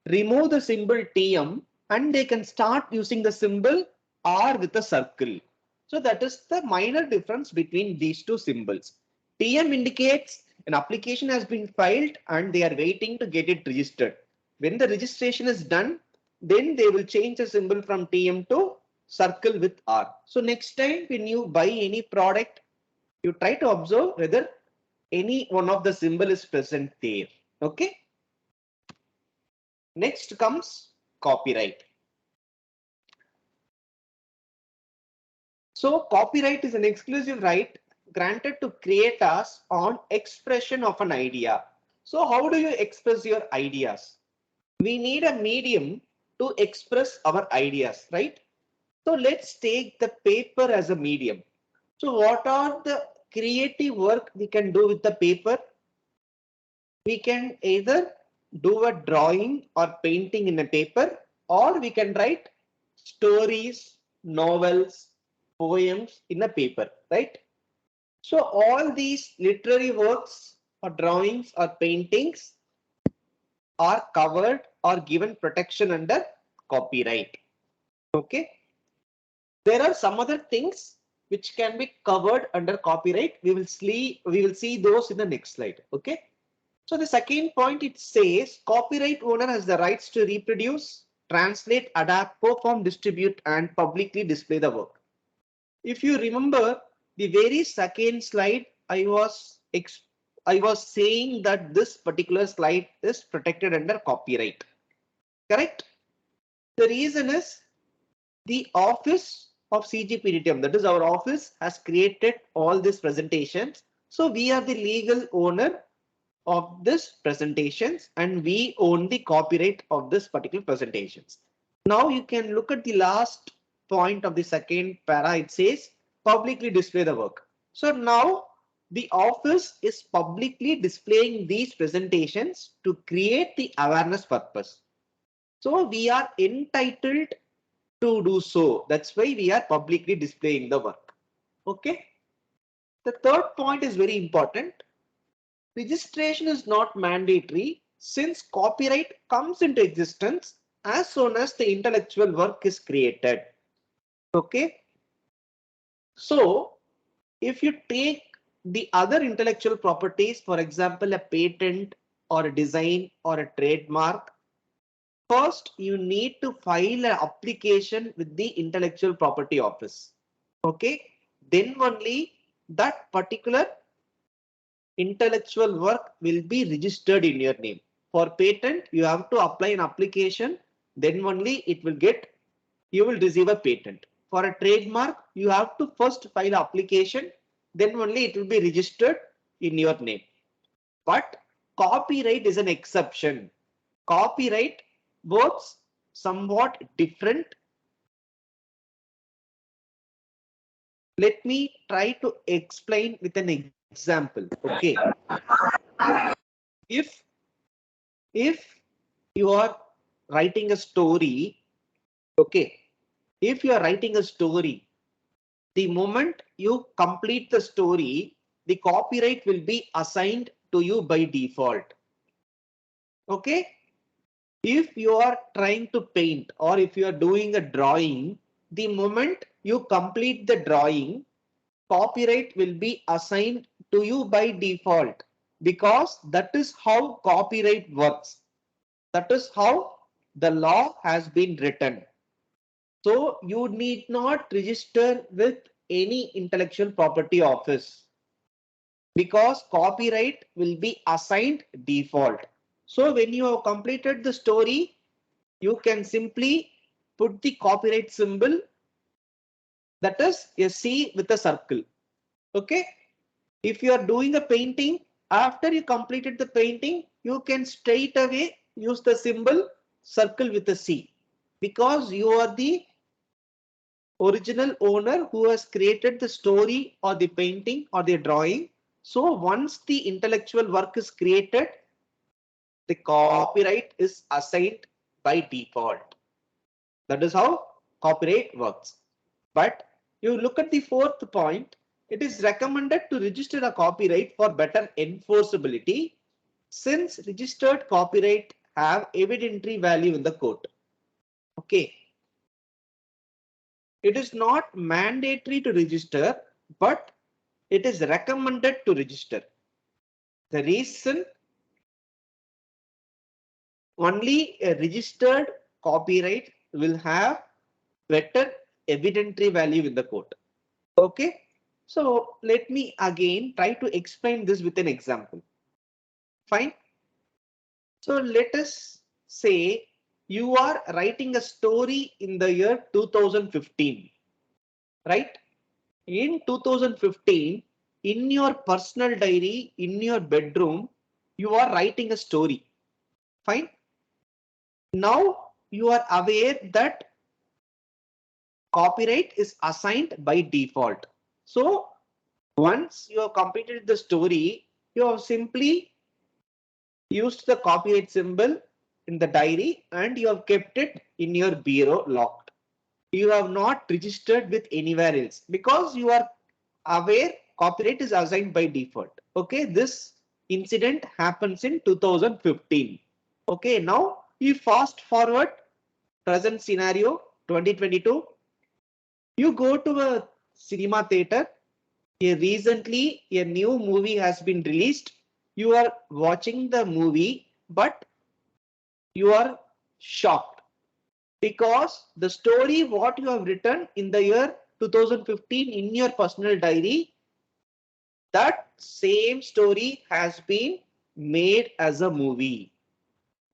remove the symbol TM and they can start using the symbol R with a circle. So that is the minor difference between these two symbols. TM indicates an application has been filed and they are waiting to get it registered. When the registration is done, then they will change the symbol from TM to circle with R. So next time when you buy any product, you try to observe whether any one of the symbol is present there. Okay. Next comes copyright. So copyright is an exclusive right granted to creators on expression of an idea. So how do you express your ideas? We need a medium to express our ideas, right? So let's take the paper as a medium. So what are the creative work we can do with the paper? We can either do a drawing or painting in a paper, or we can write stories, novels, poems in a paper, right? So all these literary works or drawings or paintings are covered or given protection under copyright. Okay. There are some other things which can be covered under copyright. We will see those in the next slide. Okay. So the second point, it says copyright owner has the rights to reproduce, translate, adapt, perform, distribute, and publicly display the work. If you remember the very second slide, I was saying that this particular slide is protected under copyright. Correct? The reason is the office of CGPDTM, that is our office, has created all these presentations. So we are the legal owner of this presentations and we own the copyright of this particular presentations. Now you can look at the last point of the second para. It says publicly display the work. So now the office is publicly displaying these presentations to create the awareness purpose. So we are entitled to do so. That's why we are publicly displaying the work. Okay. The third point is very important. Registration is not mandatory since copyright comes into existence as soon as the intellectual work is created. Okay. So if you take the other intellectual properties, for example, a patent or a design or a trademark, first you need to file an application with the intellectual property office. Okay. Then only that particular intellectual work will be registered in your name. For patent, you have to apply an application, then only it will get, you will receive a patent. For a trademark, you have to first file application, then only it will be registered in your name. But copyright is an exception. Copyright works somewhat different. Let me try to explain with an example. Okay. If you are writing a story, okay, if you are writing a story, the moment you complete the story, the copyright will be assigned to you by default. Okay. If you are trying to paint or if you are doing a drawing, the moment you complete the drawing, copyright will be assigned to you by default, because that is how copyright works. That is how the law has been written. So you need not register with any intellectual property office because copyright will be assigned default. So when you have completed the story, you can simply put the copyright symbol, that is a C with a circle. Okay. If you are doing a painting, after you completed the painting, you can straight away use the symbol circle with a C, because you are the original owner who has created the story or the painting or the drawing. So once the intellectual work is created, the copyright is assigned by default. That is how copyright works. But you look at the fourth point, it is recommended to register a copyright for better enforceability, since registered copyright have evidentiary value in the court. Okay. It is not mandatory to register, but it is recommended to register. The reason, only a registered copyright will have better evidentiary value in the court. Okay. So let me again try to explain this with an example. Fine. So let us say you are writing a story in the year 2015, right? In 2015, in your personal diary, in your bedroom, you are writing a story. Fine. Now you are aware that copyright is assigned by default. So once you have completed the story, you have simply used the copyright symbol in the diary and you have kept it in your bureau locked. You have not registered with anywhere else because you are aware copyright is assigned by default. Okay, this incident happens in 2015. Okay, now you fast forward present scenario 2022. You go to a cinema theater. Recently, a new movie has been released. You are watching the movie, but you are shocked because the story what you have written in the year 2015 in your personal diary, that same story has been made as a movie.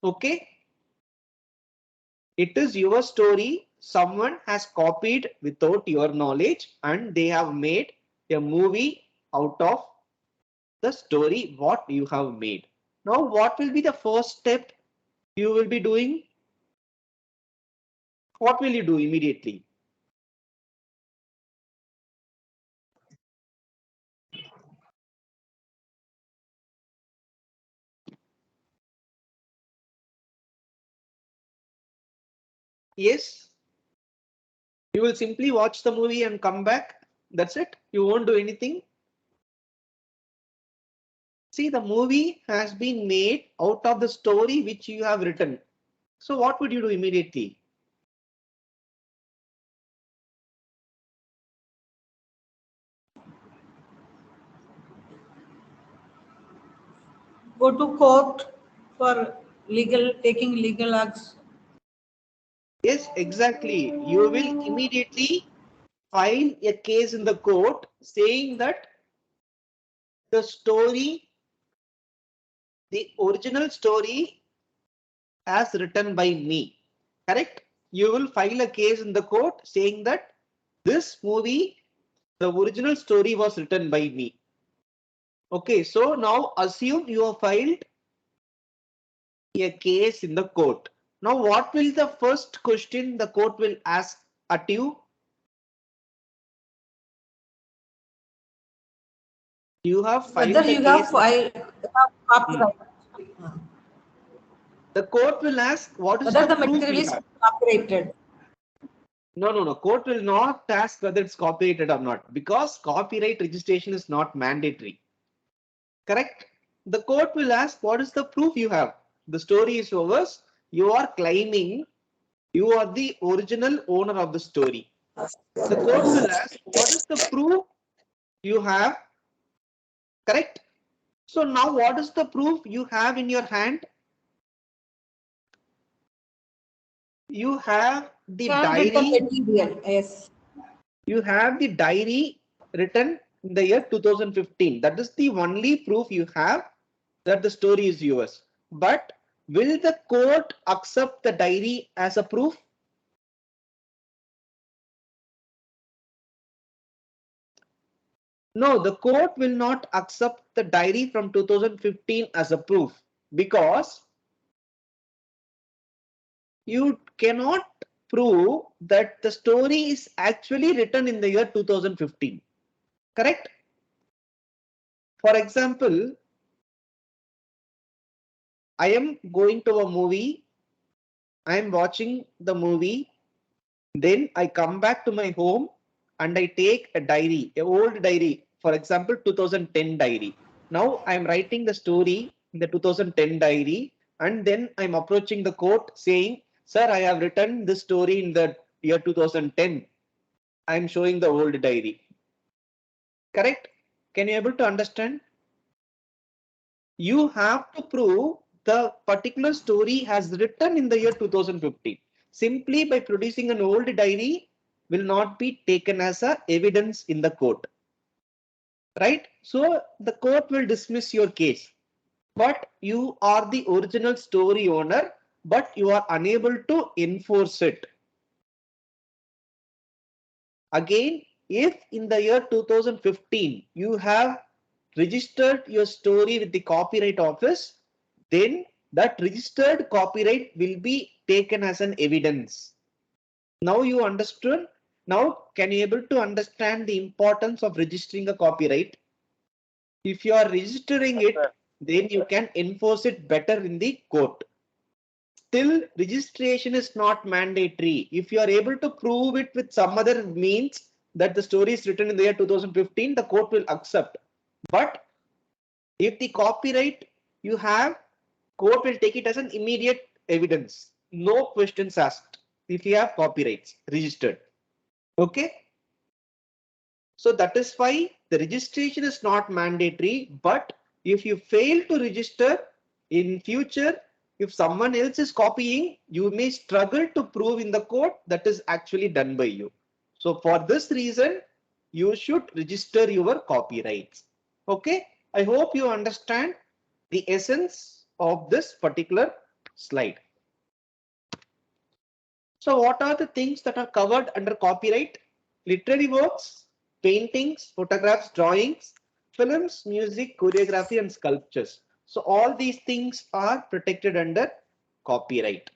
Okay. It is your story. Someone has copied without your knowledge and they have made a movie out of the story what you have made. Now, what will be the first step you will be doing? What will you do immediately? Yes. You will simply watch the movie and come back. That's it. You won't do anything. See, the movie has been made out of the story which you have written. So what would you do immediately? Go to court for taking legal acts. Yes, exactly. You will immediately file a case in the court saying that the story, the original story as written by me. Correct? You will file a case in the court saying that this movie, the original story was written by me. Okay, so now assume you have filed a case in the court. Now, what will the first question the court will ask at you? You have Whether filed a you have case. copyright. The court will ask, what is Whether the the proof material you is have? copyrighted. No. Court will not ask whether it's copyrighted or not, because copyright registration is not mandatory. Correct? The court will ask, what is the proof you have? The story is yours. You are claiming you are the original owner of the story. The court will ask, what is the proof you have? Correct? So now what is the proof you have in your hand? You have the Can read the diary. material. Yes. You have the diary written in the year 2015. That is the only proof you have that the story is yours. But will the court accept the diary as a proof? No, the court will not accept the diary from 2015 as a proof, because you cannot prove that the story is actually written in the year 2015. Correct? For example, I am going to a movie, I am watching the movie, then I come back to my home and I take a diary, an old diary, for example, 2010 diary. Now I am writing the story in the 2010 diary, and then I'm approaching the court saying, sir, I have written this story in the year 2010. I'm showing the old diary. Correct? Can you able to understand? You have to prove the particular story has written in the year 2015. Simply by producing an old diary will not be taken as a evidence in the court. Right? So the court will dismiss your case. But you are the original story owner, but you are unable to enforce it. Again, if in the year 2015 you have registered your story with the Copyright Office, then that registered copyright will be taken as an evidence. Now you understood? Now can you able to understand the importance of registering a copyright? If you are registering it, then you can enforce it better in the court. Still, registration is not mandatory. If you are able to prove it with some other means that the story is written in the year 2015, the court will accept. But if the copyright you have, court will take it as an immediate evidence. No questions asked if you have copyrights registered. Okay. So that is why the registration is not mandatory. But if you fail to register in future, if someone else is copying, you may struggle to prove in the court that is actually done by you. So for this reason, you should register your copyrights. Okay. I hope you understand the essence of this particular slide. So what are the things that are covered under copyright? Literary works, paintings, photographs, drawings, films, music, choreography, and sculptures. So all these things are protected under copyright.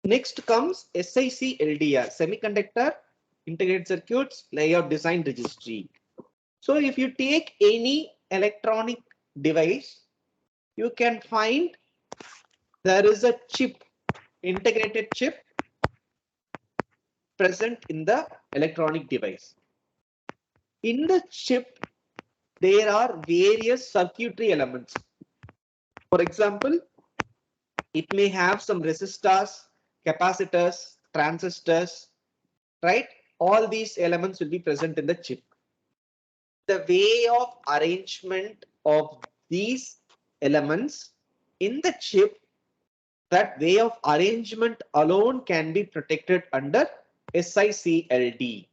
Next comes SIC LDR, Semiconductor Integrated Circuits Layout Design Registry. So if you take any electronic device, you can find there is a chip, integrated chip present in the electronic device. In the chip, there are various circuitry elements. For example, it may have some resistors, capacitors, transistors, right? All these elements will be present in the chip. The way of arrangement of these elements in the chip, that way of arrangement alone can be protected under SICLD,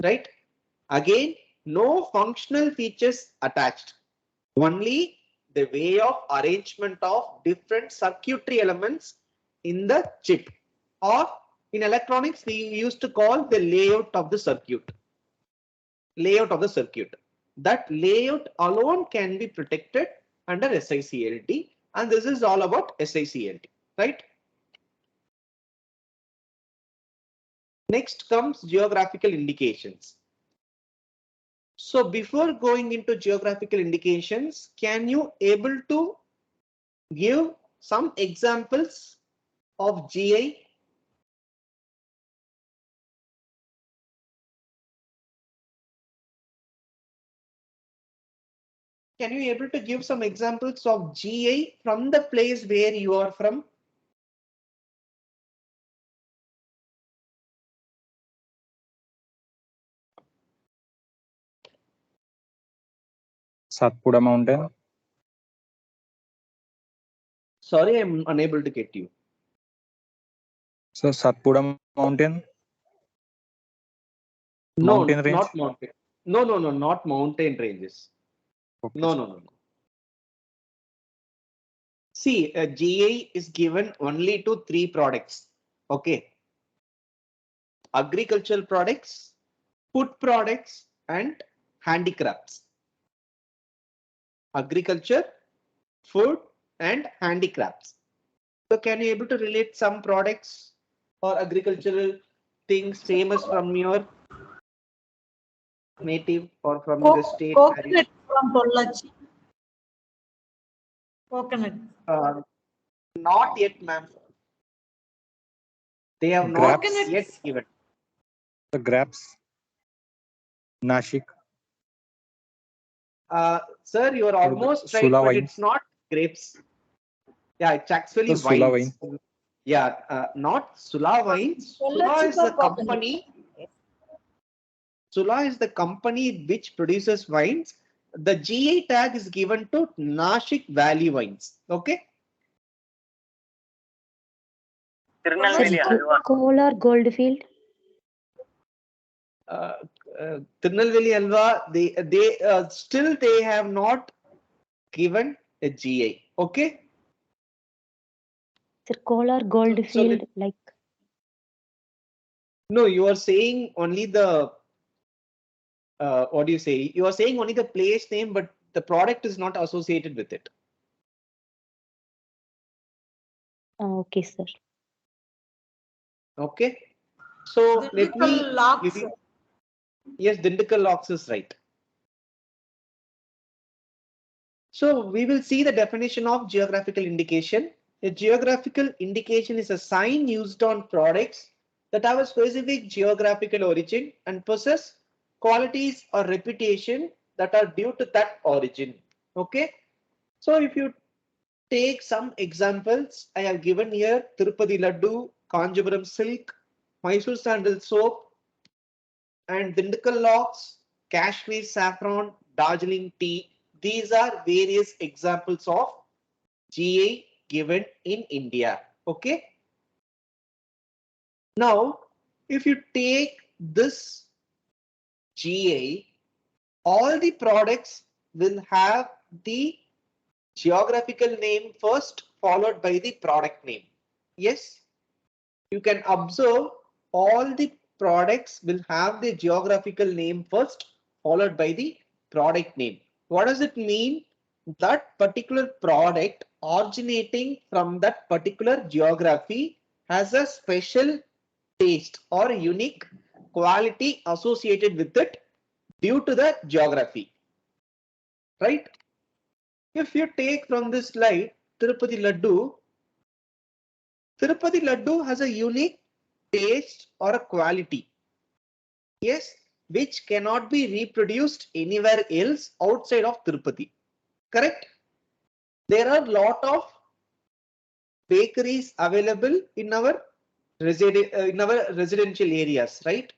right? Again, no functional features attached, only the way of arrangement of different circuitry elements in the chip, or in electronics we used to call the layout of the circuit. That layout alone can be protected under SICLD, and this is all about SICLD, right? Next comes geographical indications. So before going into geographical indications, can you able to give some examples of GI? Can you able to give some examples of GI from the place where you are from? Satpura Mountain. Sorry, I'm unable to get you. So Satpura Mountain. No, Mountain range? not mountain. No, not mountain ranges. Okay. No. See, GI is given only to 3 products. Okay. Agricultural products, food products, and handicrafts. Agriculture, food, and handicrafts. So can you able to relate some products or agricultural things famous from your native or from the state? Coconut from Pollachi. Coconut. Not yet, ma'am. They have not Grapes. yet given. The grapes. Nashik. Sir, you are almost right, Sula but wine. it's not grapes. Yeah, it's actually The Sula wines. Yeah, not Sula wines. Sula Pollachi is the for coconut. company. Sula is the company which produces wines. The GI tag is given to Nashik Valley wines. Okay. Coal or Goldfield? Tirunelveli Alva, they still they have not given a GI. Okay. Sir, coal or Goldfield, So like no, you are saying only the what do you say? You are saying only the place name, but the product is not associated with it. okay, sir. Okay. So let me Dindigul locks. give you. Yes, Dindigul locks is right. So we will see the definition of geographical indication. A geographical indication is a sign used on products that have a specific geographical origin and possess qualities or reputation that are due to that origin. Okay. So if you take some examples, I have given here Tirupati Laddu, Kanjipuram silk, Mysore sandal soap, and Dindigul locks, Kashmir saffron, Darjeeling tea. These are various examples of GI given in India. Okay. Now, if you take this GI, all the products will have the geographical name first, followed by the product name. Yes, you can observe all the products will have the geographical name first, followed by the product name. What does it mean? That particular product originating from that particular geography has a special taste or unique quality associated with it due to the geography, right? If you take from this slide Tirupati Laddu has a unique taste or a quality. Yes, which cannot be reproduced anywhere else outside of Tirupati. Correct? There are a lot of bakeries available in our residential areas, right?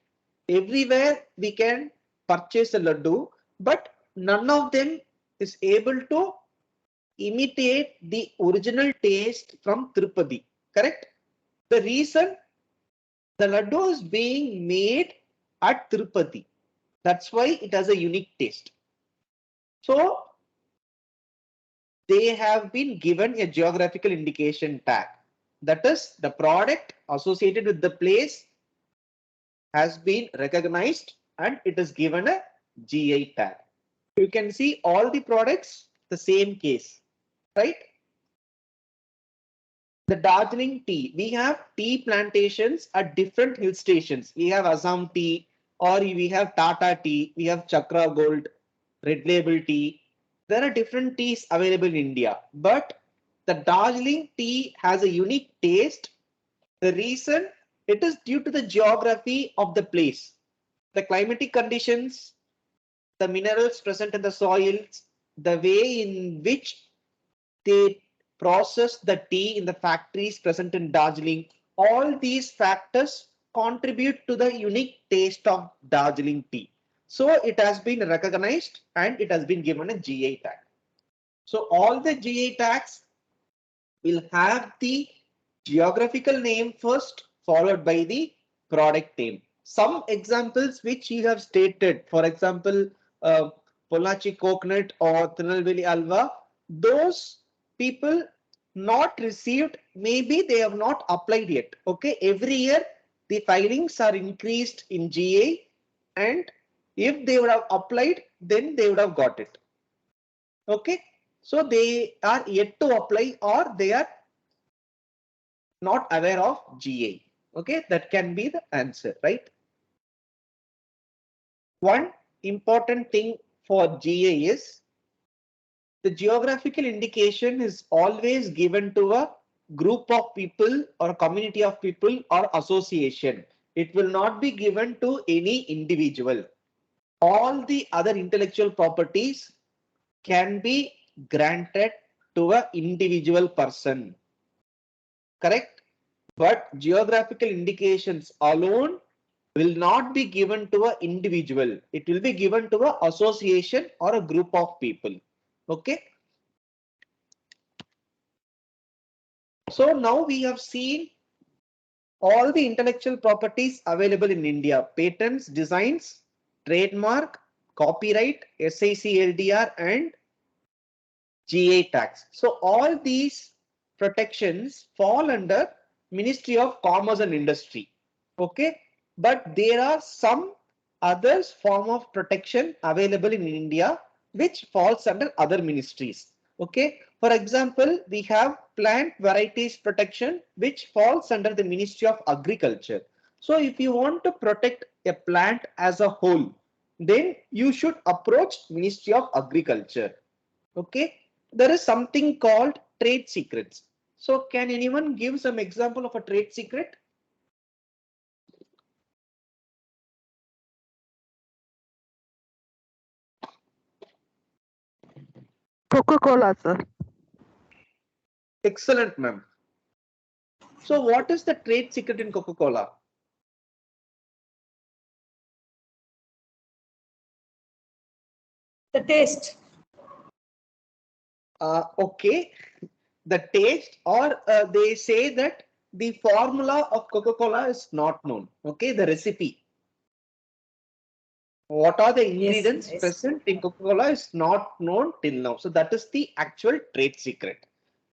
Everywhere we can purchase a laddu, but none of them is able to imitate the original taste from Tirupati. Correct? The reason the laddu is being made at Tirupati. That's why it has a unique taste. So they have been given a geographical indication tag. That is, the product associated with the place has been recognized and it is given a GI tag. You can see all the products, the same case, right? The Darjeeling tea, we have tea plantations at different hill stations. We have Assam tea, or we have Tata tea, we have Chakra Gold, Red Label tea. There are different teas available in India, but the Darjeeling tea has a unique taste. The reason, it is due to the geography of the place, the climatic conditions, the minerals present in the soils, the way in which they process the tea in the factories present in Darjeeling. All these factors contribute to the unique taste of Darjeeling tea. So it has been recognized and it has been given a GI tag. So all the GI tags will have the geographical name first, followed by the product name. Some examples which you have stated, for example, Pollachi coconut or Tirunelveli alva, those people not received, maybe they have not applied yet. Okay, every year the filings are increased in GA, and if they would have applied, then they would have got it. Okay, so they are yet to apply or they are not aware of GA. Okay, that can be the answer, right? One important thing for GA is the geographical indication is always given to a group of people or a community of people or association. It will not be given to any individual. All the other intellectual properties can be granted to an individual person. Correct? But geographical indications alone will not be given to an individual. It will be given to an association or a group of people. Okay. So now we have seen all the intellectual properties available in India: patents, designs, trademark, copyright, SIC/LDR, and GA tax. So all these protections fall under Ministry of Commerce and Industry. Okay, but there are some others form of protection available in India which falls under other ministries. Okay, for example, we have plant varieties protection which falls under the Ministry of Agriculture. So if you want to protect a plant as a whole, then you should approach Ministry of Agriculture. Okay, there is something called trade secrets. So can anyone give some example of a trade secret? Coca-Cola, sir. Excellent, ma'am. So what is the trade secret in Coca-Cola? The taste. Okay, the taste, or they say that the formula of Coca-Cola is not known. Okay, the recipe. What are the ingredients Yes. present in Coca-Cola is not known till now. So that is the actual trade secret.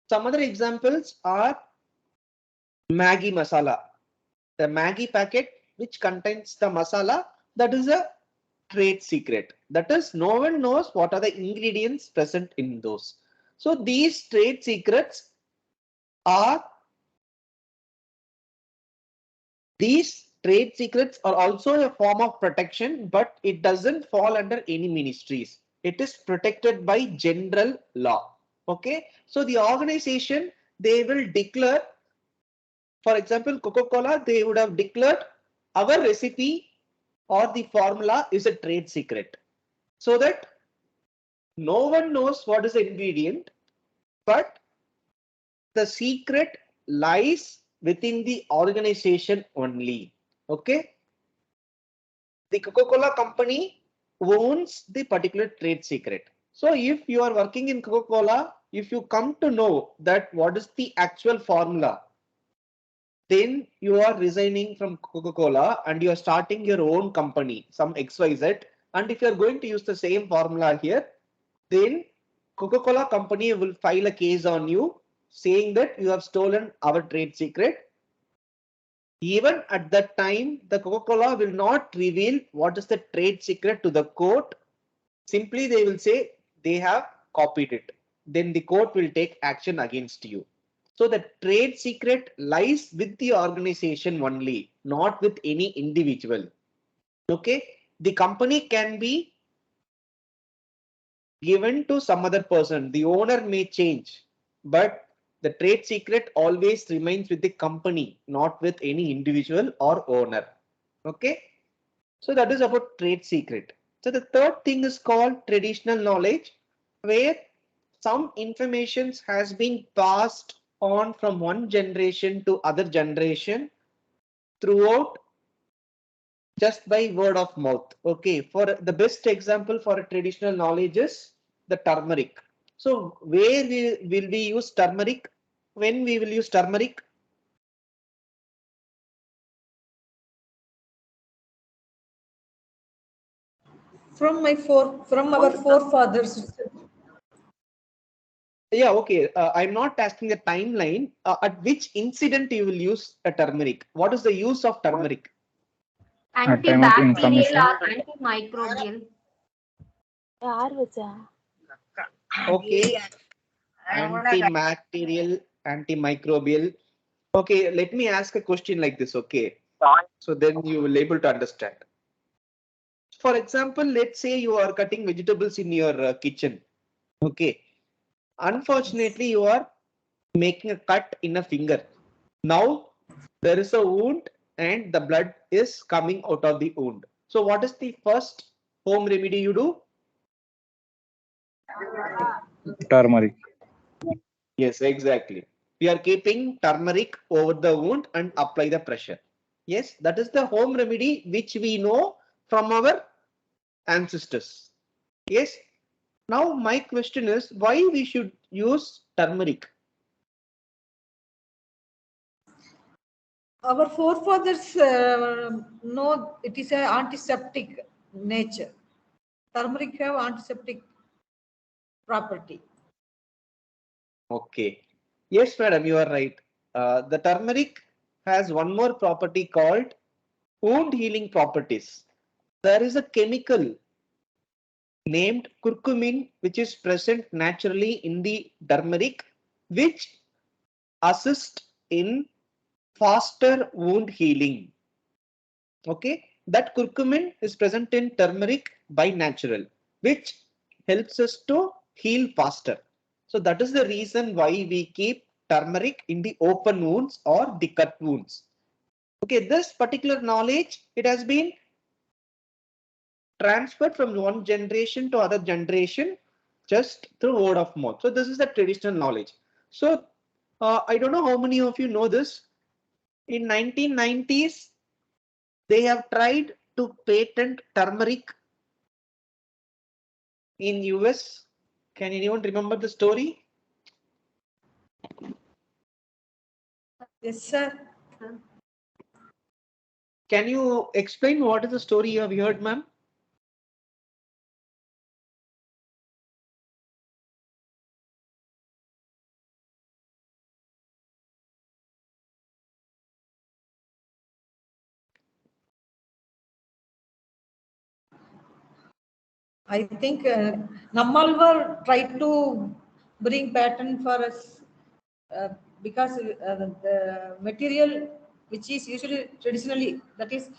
Some other examples are Maggi masala. The Maggi packet which contains the masala, that is a trade secret. That is, no one knows what are the ingredients present in those. So these trade secrets are also a form of protection, but it doesn't fall under any ministries. It is protected by general law. Okay, so the organization, they will declare For example, Coca-Cola, they would have declared our recipe or the formula is a trade secret, so that no one knows what is the ingredient, but the secret lies within the organization only. Okay. The Coca-Cola company owns the particular trade secret. So if you are working in Coca-Cola, if you come to know that what is the actual formula, then you are resigning from Coca-Cola and you are starting your own company, some XYZ. And if you are going to use the same formula here, then Coca-Cola company will file a case on you saying that you have stolen our trade secret. Even at that time, the Coca-Cola will not reveal what is the trade secret to the court. Simply they will say they have copied it. Then the court will take action against you. So the trade secret lies with the organization only, not with any individual. Okay. The company can be given to some other person. The owner may change, but the trade secret always remains with the company, not with any individual or owner. Okay. So that is about trade secret. So the third thing is called traditional knowledge, where some information has been passed on from one generation to other generation throughout just by word of mouth. Okay, for the best example for a traditional knowledge is the turmeric. So where will we use turmeric? When we will use turmeric? From our forefathers. Yeah, okay. I'm not asking the timeline. At which incident you will use a turmeric? What is the use of turmeric? At time of Antibacterial inflammation. or antimicrobial. Okay, antibacterial, antimicrobial. Okay, let me ask a question like this. Okay, so then you will able to understand. For example, let's say you are cutting vegetables in your kitchen. Okay, unfortunately, you are making a cut in a finger. Now there is a wound and the blood is coming out of the wound. So what is the first home remedy you do? Turmeric. Yes, exactly. We are keeping turmeric over the wound and apply the pressure. Yes, that is the home remedy which we know from our ancestors. Yes. Now my question is why we should use turmeric? Our forefathers know it is a antiseptic nature. Turmeric have antiseptic property. Okay. Yes, madam, you are right. The turmeric has one more property called wound healing properties. There is a chemical named curcumin which is present naturally in the turmeric, which assists in faster wound healing. Okay, that curcumin is present in turmeric by natural, which helps us to heal faster. So that is the reason why we keep turmeric in the open wounds or the cut wounds. Okay, this particular knowledge, it has been transferred from one generation to other generation just through word of mouth. So this is the traditional knowledge. So I don't know how many of you know this. In 1990s, they have tried to patent turmeric in US. Can anyone remember the story? Yes, sir. Can you explain what is the story you have heard, ma'am? I think Nammalvar tried to bring patent for us because the material which is usually traditionally that is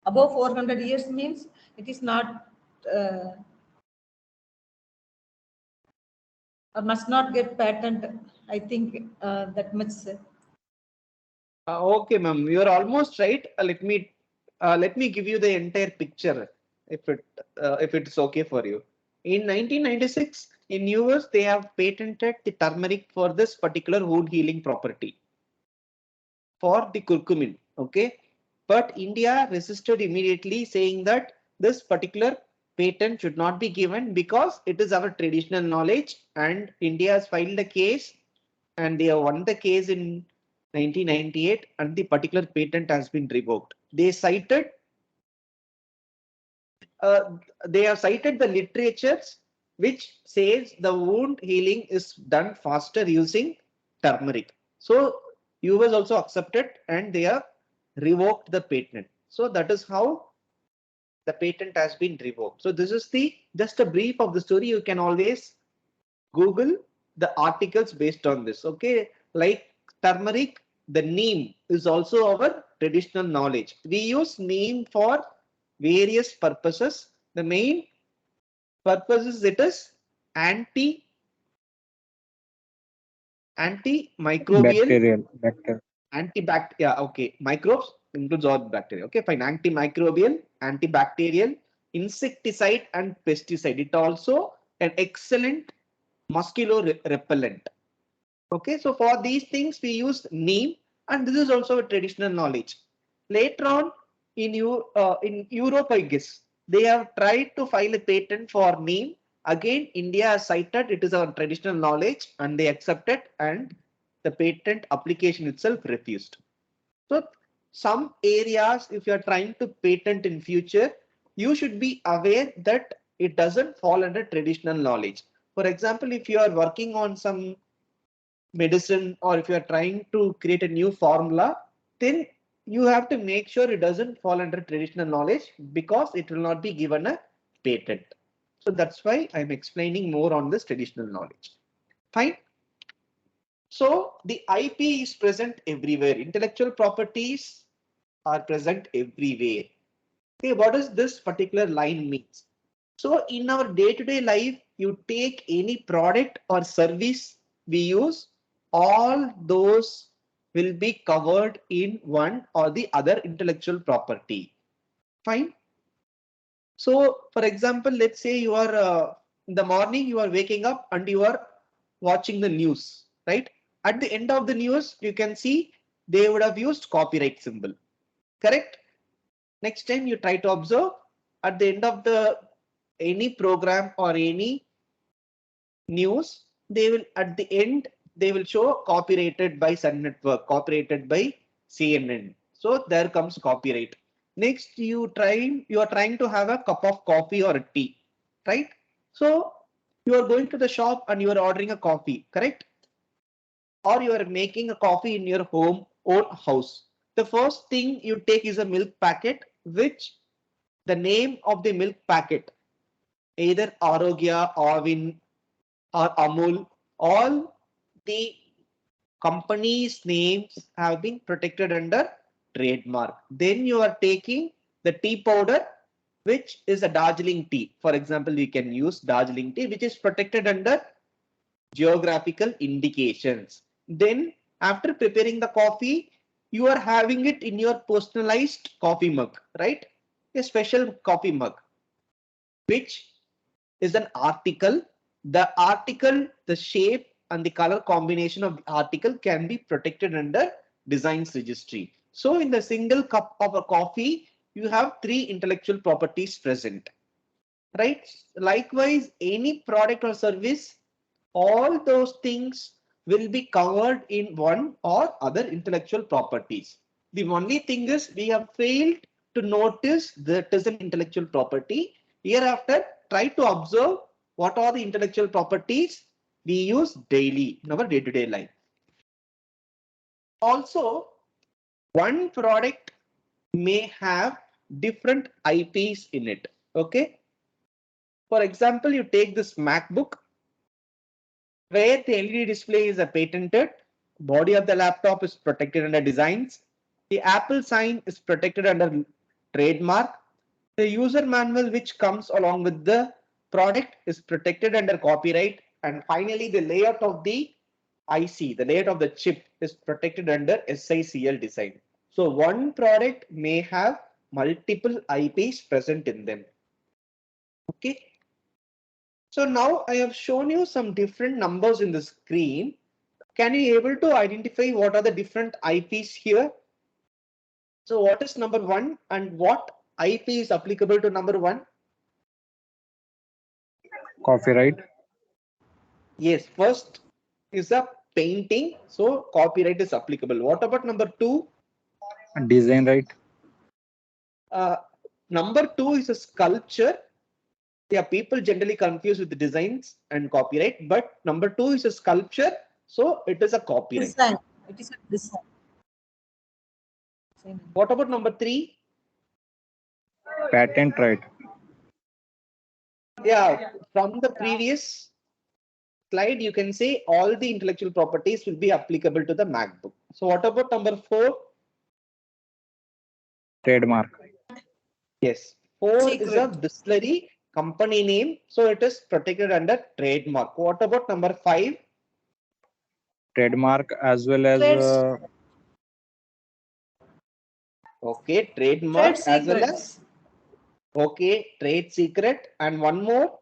above 400 years means it is not uh, or must not get patent. I think that much. Okay, ma'am, you are almost right. Let me give you the entire picture, if it's okay for you. In 1996, in US, they have patented the turmeric for this particular wound healing property for the curcumin. Okay, but India resisted immediately, saying that this particular patent should not be given because it is our traditional knowledge, and India has filed a case and they have won the case in 1998 and the particular patent has been revoked. Uh, they have cited the literatures which says the wound healing is done faster using turmeric. So US also accepted and they have revoked the patent. So that is how the patent has been revoked. So this is the just a brief of the story. You can always Google the articles based on this. Okay, like turmeric, the neem is also our traditional knowledge. We use neem for various purposes. The main purpose is it is anti antimicrobial, Bacterial. antibacteria. Okay, microbes includes all bacteria. Okay, fine. Antimicrobial, antibacterial, insecticide, and pesticide. It also an excellent mosquito repellent. Okay, so for these things we use neem, and this is also a traditional knowledge. Later on in Europe, I guess they have tried to file a patent for neem. Again, India has cited it is our traditional knowledge, and they accepted, and the patent application itself refused. So some areas, if you are trying to patent in future, you should be aware that it doesn't fall under traditional knowledge. For example, if you are working on some medicine or if you are trying to create a new formula, then you have to make sure it doesn't fall under traditional knowledge because it will not be given a patent. So that's why I'm explaining more on this traditional knowledge. Fine. So the IP is present everywhere. Intellectual properties are present everywhere. Okay, what does this particular line means? So in our day-to-day life, you take any product or service we use, all those will be covered in one or the other intellectual property. Fine. So for example, let's say you are in the morning, you are waking up and you are watching the news, right? At the end of the news, you can see they would have used copyright symbol, correct? Next time you try to observe at the end of the any program or any news, they will at the end they will show copyrighted by Sun Network, copyrighted by CNN. So there comes copyright. Next, you are trying to have a cup of coffee or a tea, right? So you are going to the shop and you are ordering a coffee, correct? Or you are making a coffee in your own house. The first thing you take is a milk packet, which the name of the milk packet, either Arogya, Arvin, or Amul, all the companies' names have been protected under trademark. Then you are taking the tea powder, which is a Darjeeling tea. For example, you can use Darjeeling tea, which is protected under geographical indications. Then after preparing the coffee, you are having it in your personalized coffee mug, right? A special coffee mug, which is an article. The article, the shape and the color combination of the article can be protected under designs registry. So in the single cup of a coffee, you have 3 intellectual properties present, right? Likewise, any product or service, all those things will be covered in one or other intellectual properties. The only thing is we have failed to notice that it is an intellectual property. Hereafter, try to observe what are the intellectual properties we use daily in our day-to-day life. Also, one product may have different IPs in it. Okay. For example, you take this MacBook, where the LED display is a patented, body of the laptop is protected under designs, the Apple sign is protected under trademark, the user manual which comes along with the product is protected under copyright, and finally the layout of the IC, the layout of the chip is protected under SICL design. So one product may have multiple IPs present in them. Okay. So now I have shown you some different numbers in the screen. Can you able to identify what are the different IPs here? So what is number 1 and what IP is applicable to number 1? Copyright. Yes, first is a painting, so copyright is applicable. What about number 2? Design right. Number 2 is a sculpture. Yeah, people generally confuse with the designs and copyright, but number 2 is a sculpture, so it is a copyright. Design. It is a design. Same. What about number 3? Patent right. Yeah, from the previous slide, you can say all the intellectual properties will be applicable to the MacBook. So what about number 4? Trademark. Yes, 4 is a Secret. distillery company name, so it is protected under trademark. What about number 5? Trademark as well as Trade, Okay, trade trademark as well as secrets. okay, trade secret, and one more.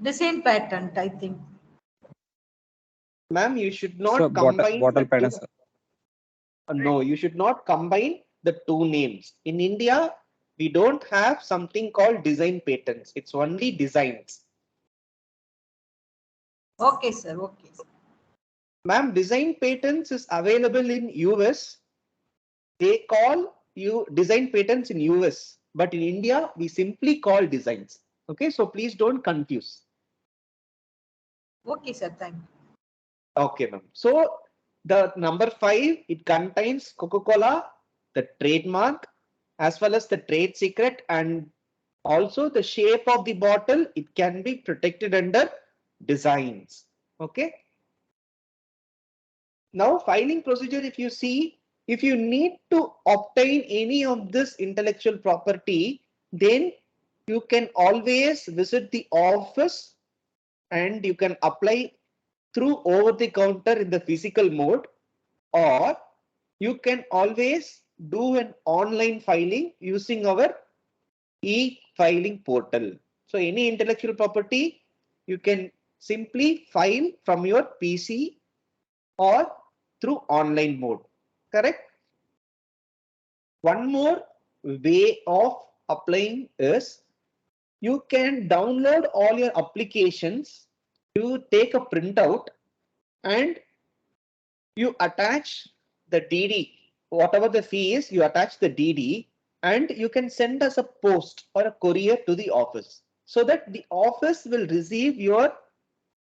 Design patent, I think. Ma'am, you should so not combine the bottle patent, two. sir. No, you should not combine the two names. In India, we don't have something called design patents. It's only designs. Okay, sir. Okay. Ma'am, design patents is available in US. They call you design patents in US, but in India, we simply call designs. Okay, so please don't confuse. Okay, sir. Thank you. Okay, ma'am. So the number 5, it contains Coca-Cola, the trademark, as well as the trade secret, and also the shape of the bottle. It can be protected under designs. Okay. Now filing procedure, if you see, if you need to obtain any of this intellectual property, then you can always visit the office and you can apply through over the counter in the physical mode, or you can always do an online filing using our e-filing portal. So any intellectual property, you can simply file from your PC or through online mode. Correct? One more way of applying is you can download all your applications, you take a printout and you attach the DD, whatever the fee is, you attach the DD and you can send us a post or a courier to the office so that the office will receive your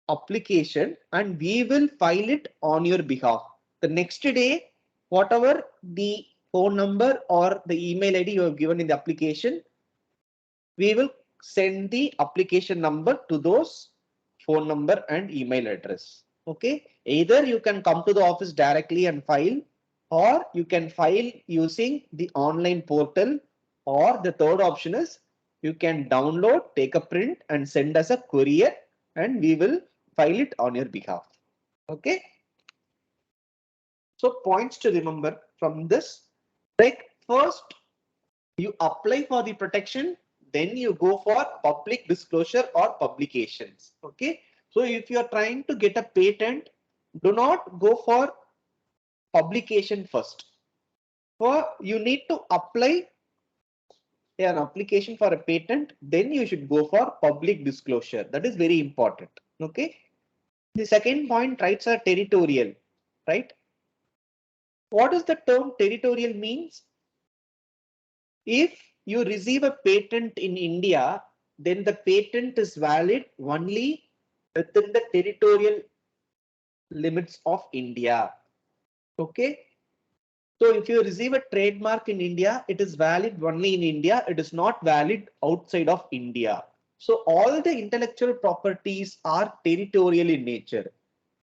application and we will file it on your behalf. The next day, whatever the phone number or the email ID you have given in the application, we will send the application number to those phone number and email address. Okay, either you can come to the office directly and file, or you can file using the online portal, or the third option is you can download, take a print and send us a courier and we will file it on your behalf. Okay, so points to remember from this, like first you apply for the protection, then you go for public disclosure or publications. Okay, so if you are trying to get a patent, do not go for publication first. For you need to apply an application for a patent, then you should go for public disclosure. That is very important. Okay, the second point, rights are territorial, right? What does the term territorial means? If you receive a patent in India, then the patent is valid only within the territorial limits of India. Okay. So if you receive a trademark in India, it is valid only in India. It is not valid outside of India. So all the intellectual properties are territorial in nature.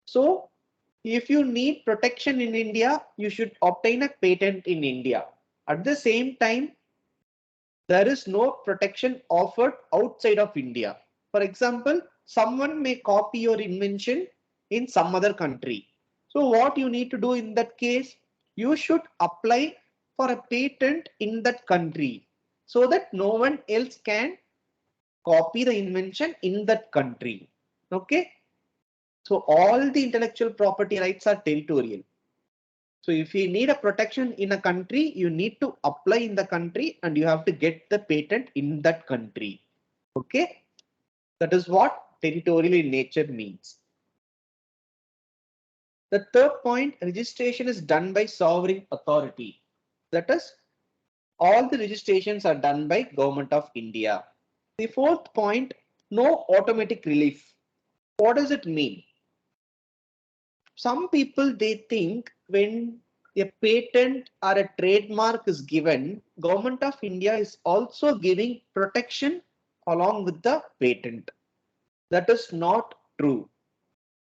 So if you need protection in India, you should obtain a patent in India. At the same time, there is no protection offered outside of India. For example, someone may copy your invention in some other country. So what you need to do in that case, you should apply for a patent in that country so that no one else can copy the invention in that country. Okay. So all the intellectual property rights are territorial. So if you need a protection in a country, you need to apply in the country and you have to get the patent in that country. Okay. That is what territorial in nature means. The third point, registration is done by sovereign authority. That is, all the registrations are done by Government of India. The fourth point, no automatic relief. What does it mean? Some people, they think when a patent or a trademark is given, Government of India is also giving protection along with the patent. That is not true.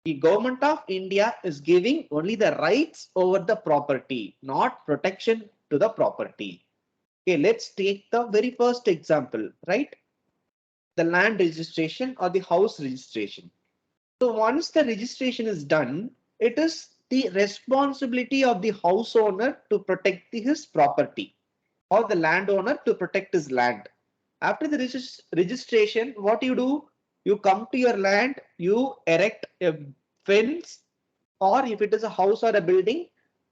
The Government of India is giving only the rights over the property, not protection to the property. Okay, let's take the very first example, right? The land registration or the house registration. So once the registration is done, it is the responsibility of the house owner to protect his property or the landowner to protect his land. After the registration, what you do? You come to your land, you erect a fence, or if it is a house or a building,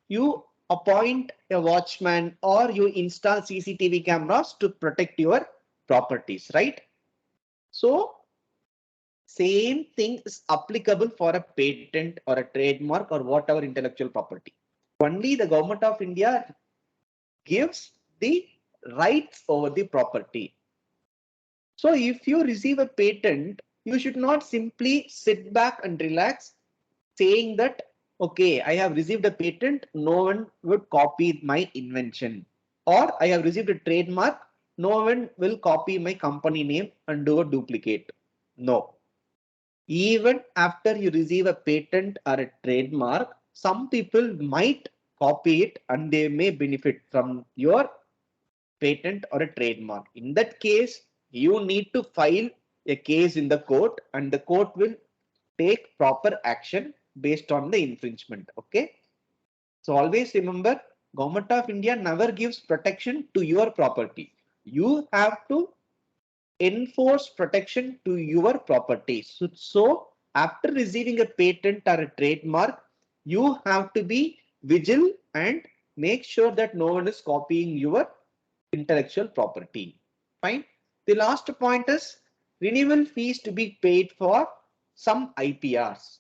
you appoint a watchman or you install CCTV cameras to protect your properties, right? So same thing is applicable for a patent or a trademark or whatever intellectual property. Only the Government of India gives the rights over the property. So if you receive a patent, you should not simply sit back and relax saying that, okay, I have received a patent, no one would copy my invention. Or I have received a trademark, no one will copy my company name and do a duplicate. No. Even after you receive a patent or a trademark, some people might copy it and they may benefit from your patent or a trademark. In that case, you need to file a case in the court and the court will take proper action based on the infringement. Okay. So always remember, Government of India never gives protection to your property. You have to enforce protection to your property. So after receiving a patent or a trademark, you have to be vigilant and make sure that no one is copying your intellectual property. Fine. The last point is renewal fees to be paid for some IPRs.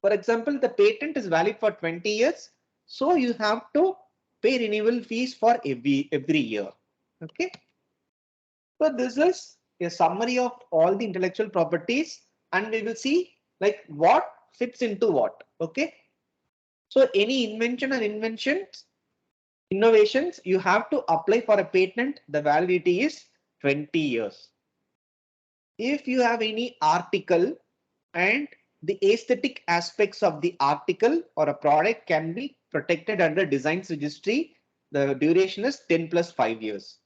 For example, the patent is valid for 20 years. So you have to pay renewal fees for every year. Okay. So this is a summary of all the intellectual properties and we will see like what fits into what. Okay. So any invention or innovations, you have to apply for a patent. The validity is 20 years. If you have any article and the aesthetic aspects of the article or a product can be protected under designs registry, the duration is 10 plus 5 years.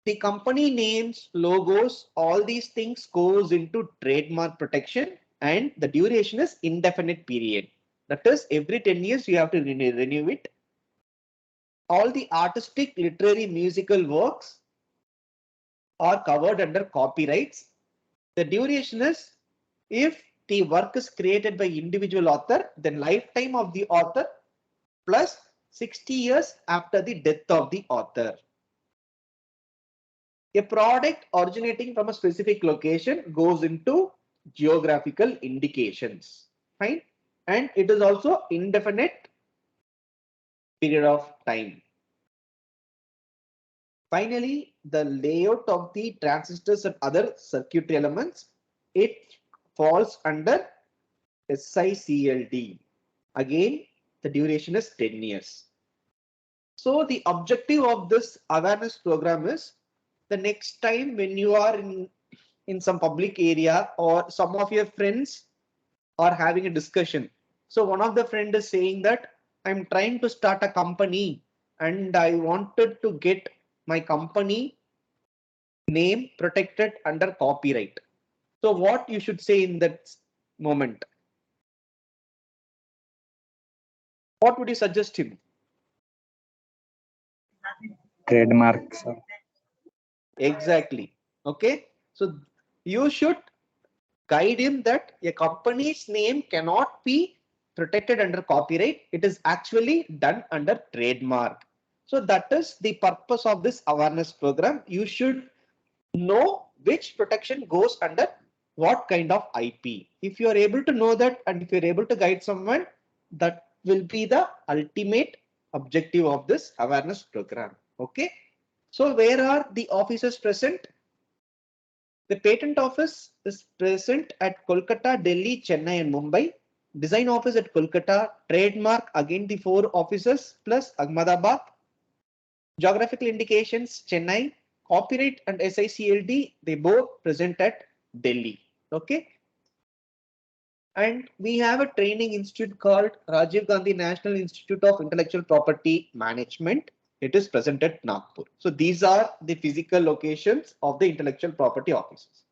The company names, logos, all these things goes into trademark protection and the duration is indefinite period. That is every 10 years you have to renew it. All the artistic, literary, musical works are covered under copyrights. The duration is if the work is created by individual author, then lifetime of the author plus 60 years after the death of the author. A product originating from a specific location goes into geographical indications. Fine. And it is also indefinite period of time. Finally, the layout of the transistors and other circuitry elements, it falls under SICLD. Again, the duration is 10 years. So the objective of this awareness program is the next time when you are in some public area or some of your friends are having a discussion. So one of the friend is saying that I'm trying to start a company and I wanted to get my company name protected under copyright. So what you should say in that moment? What would you suggest him? Trademark, sir. Exactly. Okay. So you should guide him that a company's name cannot be protected under copyright. It is actually done under trademark. So that is the purpose of this awareness program. You should know which protection goes under what kind of IP. If you are able to know that and if you're able to guide someone, that will be the ultimate objective of this awareness program. Okay. So where are the officers present? The patent office is present at Kolkata, Delhi, Chennai and Mumbai. Design office at Kolkata, trademark again the 4 offices plus Ahmedabad. Geographical indications Chennai, copyright and SICLD they both present at Delhi. Okay. And we have a training institute called Rajiv Gandhi National Institute of Intellectual Property Management. It is present at Nagpur. So these are the physical locations of the intellectual property offices.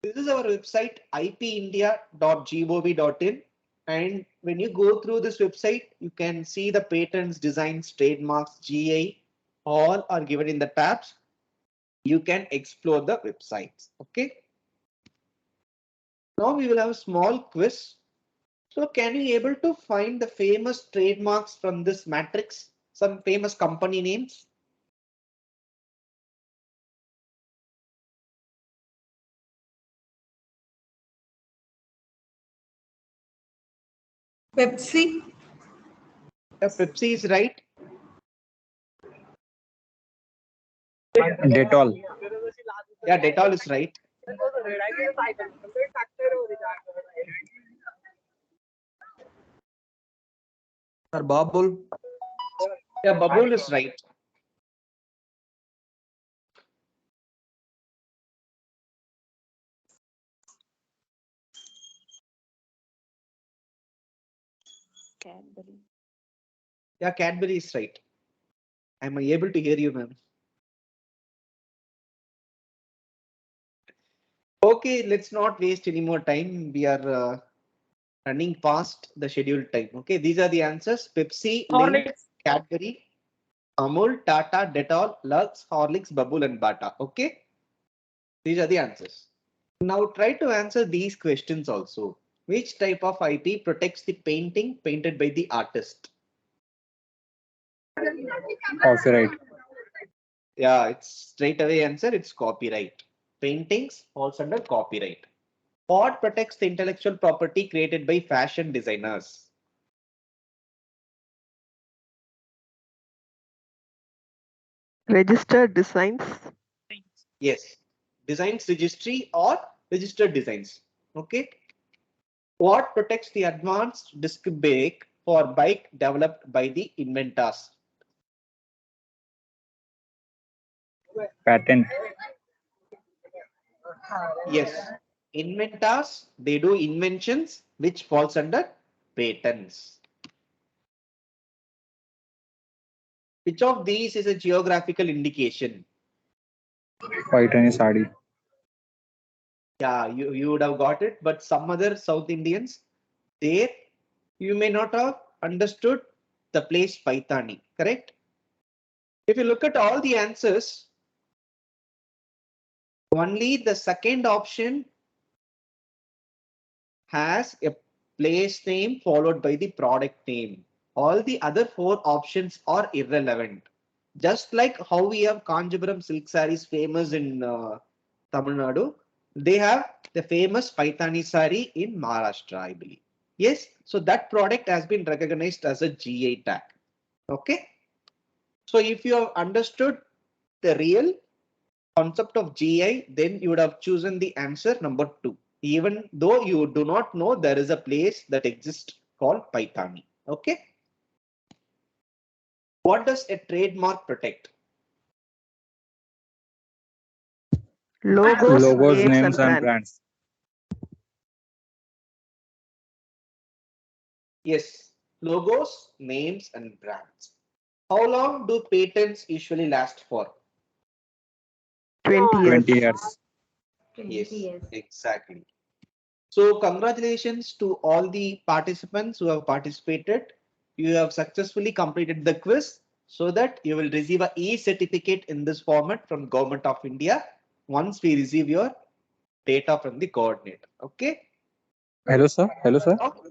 This is our website ipindia.gov.in, and when you go through this website, you can see the patents, designs, trademarks, GI, all are given in the tabs. You can explore the websites. Okay. Now we will have a small quiz. So can you able to find the famous trademarks from this matrix? Some famous company names? Pepsi. Yeah, Pepsi is right. Dettol. Yeah, Dettol is right. Sir, Babul. Yeah, Babul is right. Cadbury. Yeah, Cadbury is right. Am I able to hear you, ma'am? Okay, let's not waste any more time. We are running past the scheduled time. Okay, these are the answers. Pepsi, Link, Cadbury, Amul, Tata, Dettol, Lux, Horlicks, Bubble and Bata. Okay, these are the answers. Now try to answer these questions also. Which type of IP protects the painting painted by the artist? Copyright. Yeah, it's straight away answer. It's copyright. Paintings falls under copyright. What protects the intellectual property created by fashion designers? Registered designs. Yes, designs registry or registered designs. Okay. What protects the advanced disc brake for bike developed by the inventors? Patent. Yes, inventors, they do inventions which falls under patents. Which of these is a geographical indication? White and sari. Yeah, you would have got it, but some other South Indians, there you may not have understood the place Paitani, correct? If you look at all the answers, only the second option has a place name followed by the product name. All the other 4 options are irrelevant. Just like how we have Kanjipuram silk sarees famous in Tamil Nadu, they have the famous Paithani saree in Maharashtra, I believe. Yes, so that product has been recognized as a GI tag. Okay. So if you have understood the real concept of GI, then you would have chosen the answer number 2. Even though you do not know there is a place that exists called Paithani. Okay. What does a trademark protect? Logos, Logos, names, names, and and brands. brands. Yes, logos, names, and brands. How long do patents usually last for? 20 years. 20 years. Yes, years. exactly. So congratulations to all the participants who have participated. You have successfully completed the quiz so that you will receive a e-certificate in this format from Government of India once we receive your data from the coordinator. Okay. Hello, sir. Hello, sir. Okay.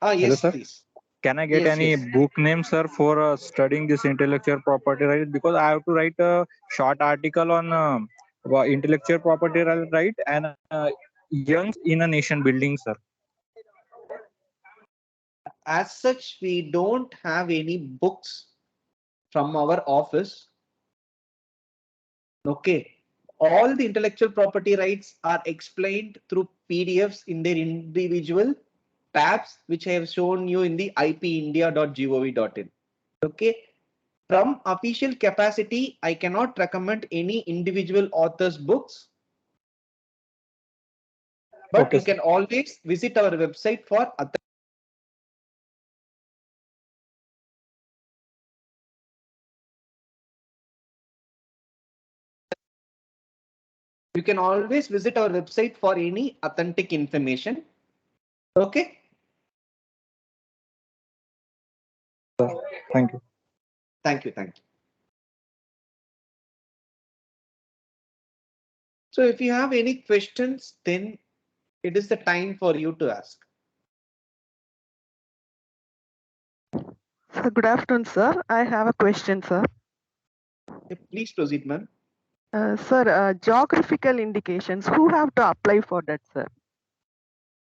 Hello, Yes, sir. please. Can I get Yes, any yes. book name, sir, for studying this intellectual property right? Because I have to write a short article on intellectual property right and young in a nation building, sir. As such, we don't have any books from our office. Okay. All the intellectual property rights are explained through PDFs in their individual tabs, which I have shown you in the ipindia.gov.in. Okay. From official capacity, I cannot recommend any individual author's books, but Okay, you sir. can always visit our website for any authentic information. Okay. Thank you. Thank you. Thank you. So if you have any questions, then it is the time for you to ask. Sir, good afternoon, sir. I have a question, sir. Please proceed, ma'am. Sir, geographical indications, who have to apply for that, sir?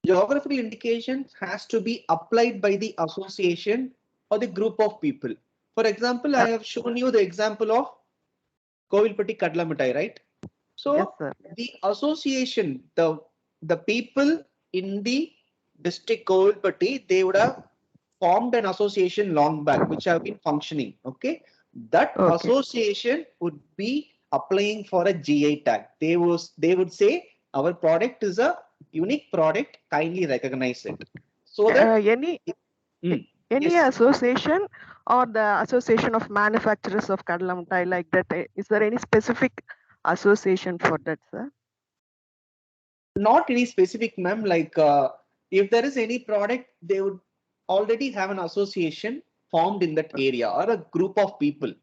Geographical indications has to be applied by the association or the group of people. For example, I have shown you the example of Kovilpatti Kadla Mithai, right? So Yes, sir. the association, the people in the district Kovilpatti, they would have formed an association long back, which have been functioning. Okay, that Okay. association would be applying for a GI tag. They would say our product is a unique product. Kindly recognize it. So that Any Hmm, any yes, association or the association of manufacturers of Kadlamtai like that? Is there any specific association for that, sir? not any specific, ma'am. Like if there is any product, they would already have an association formed in that area or a group of people.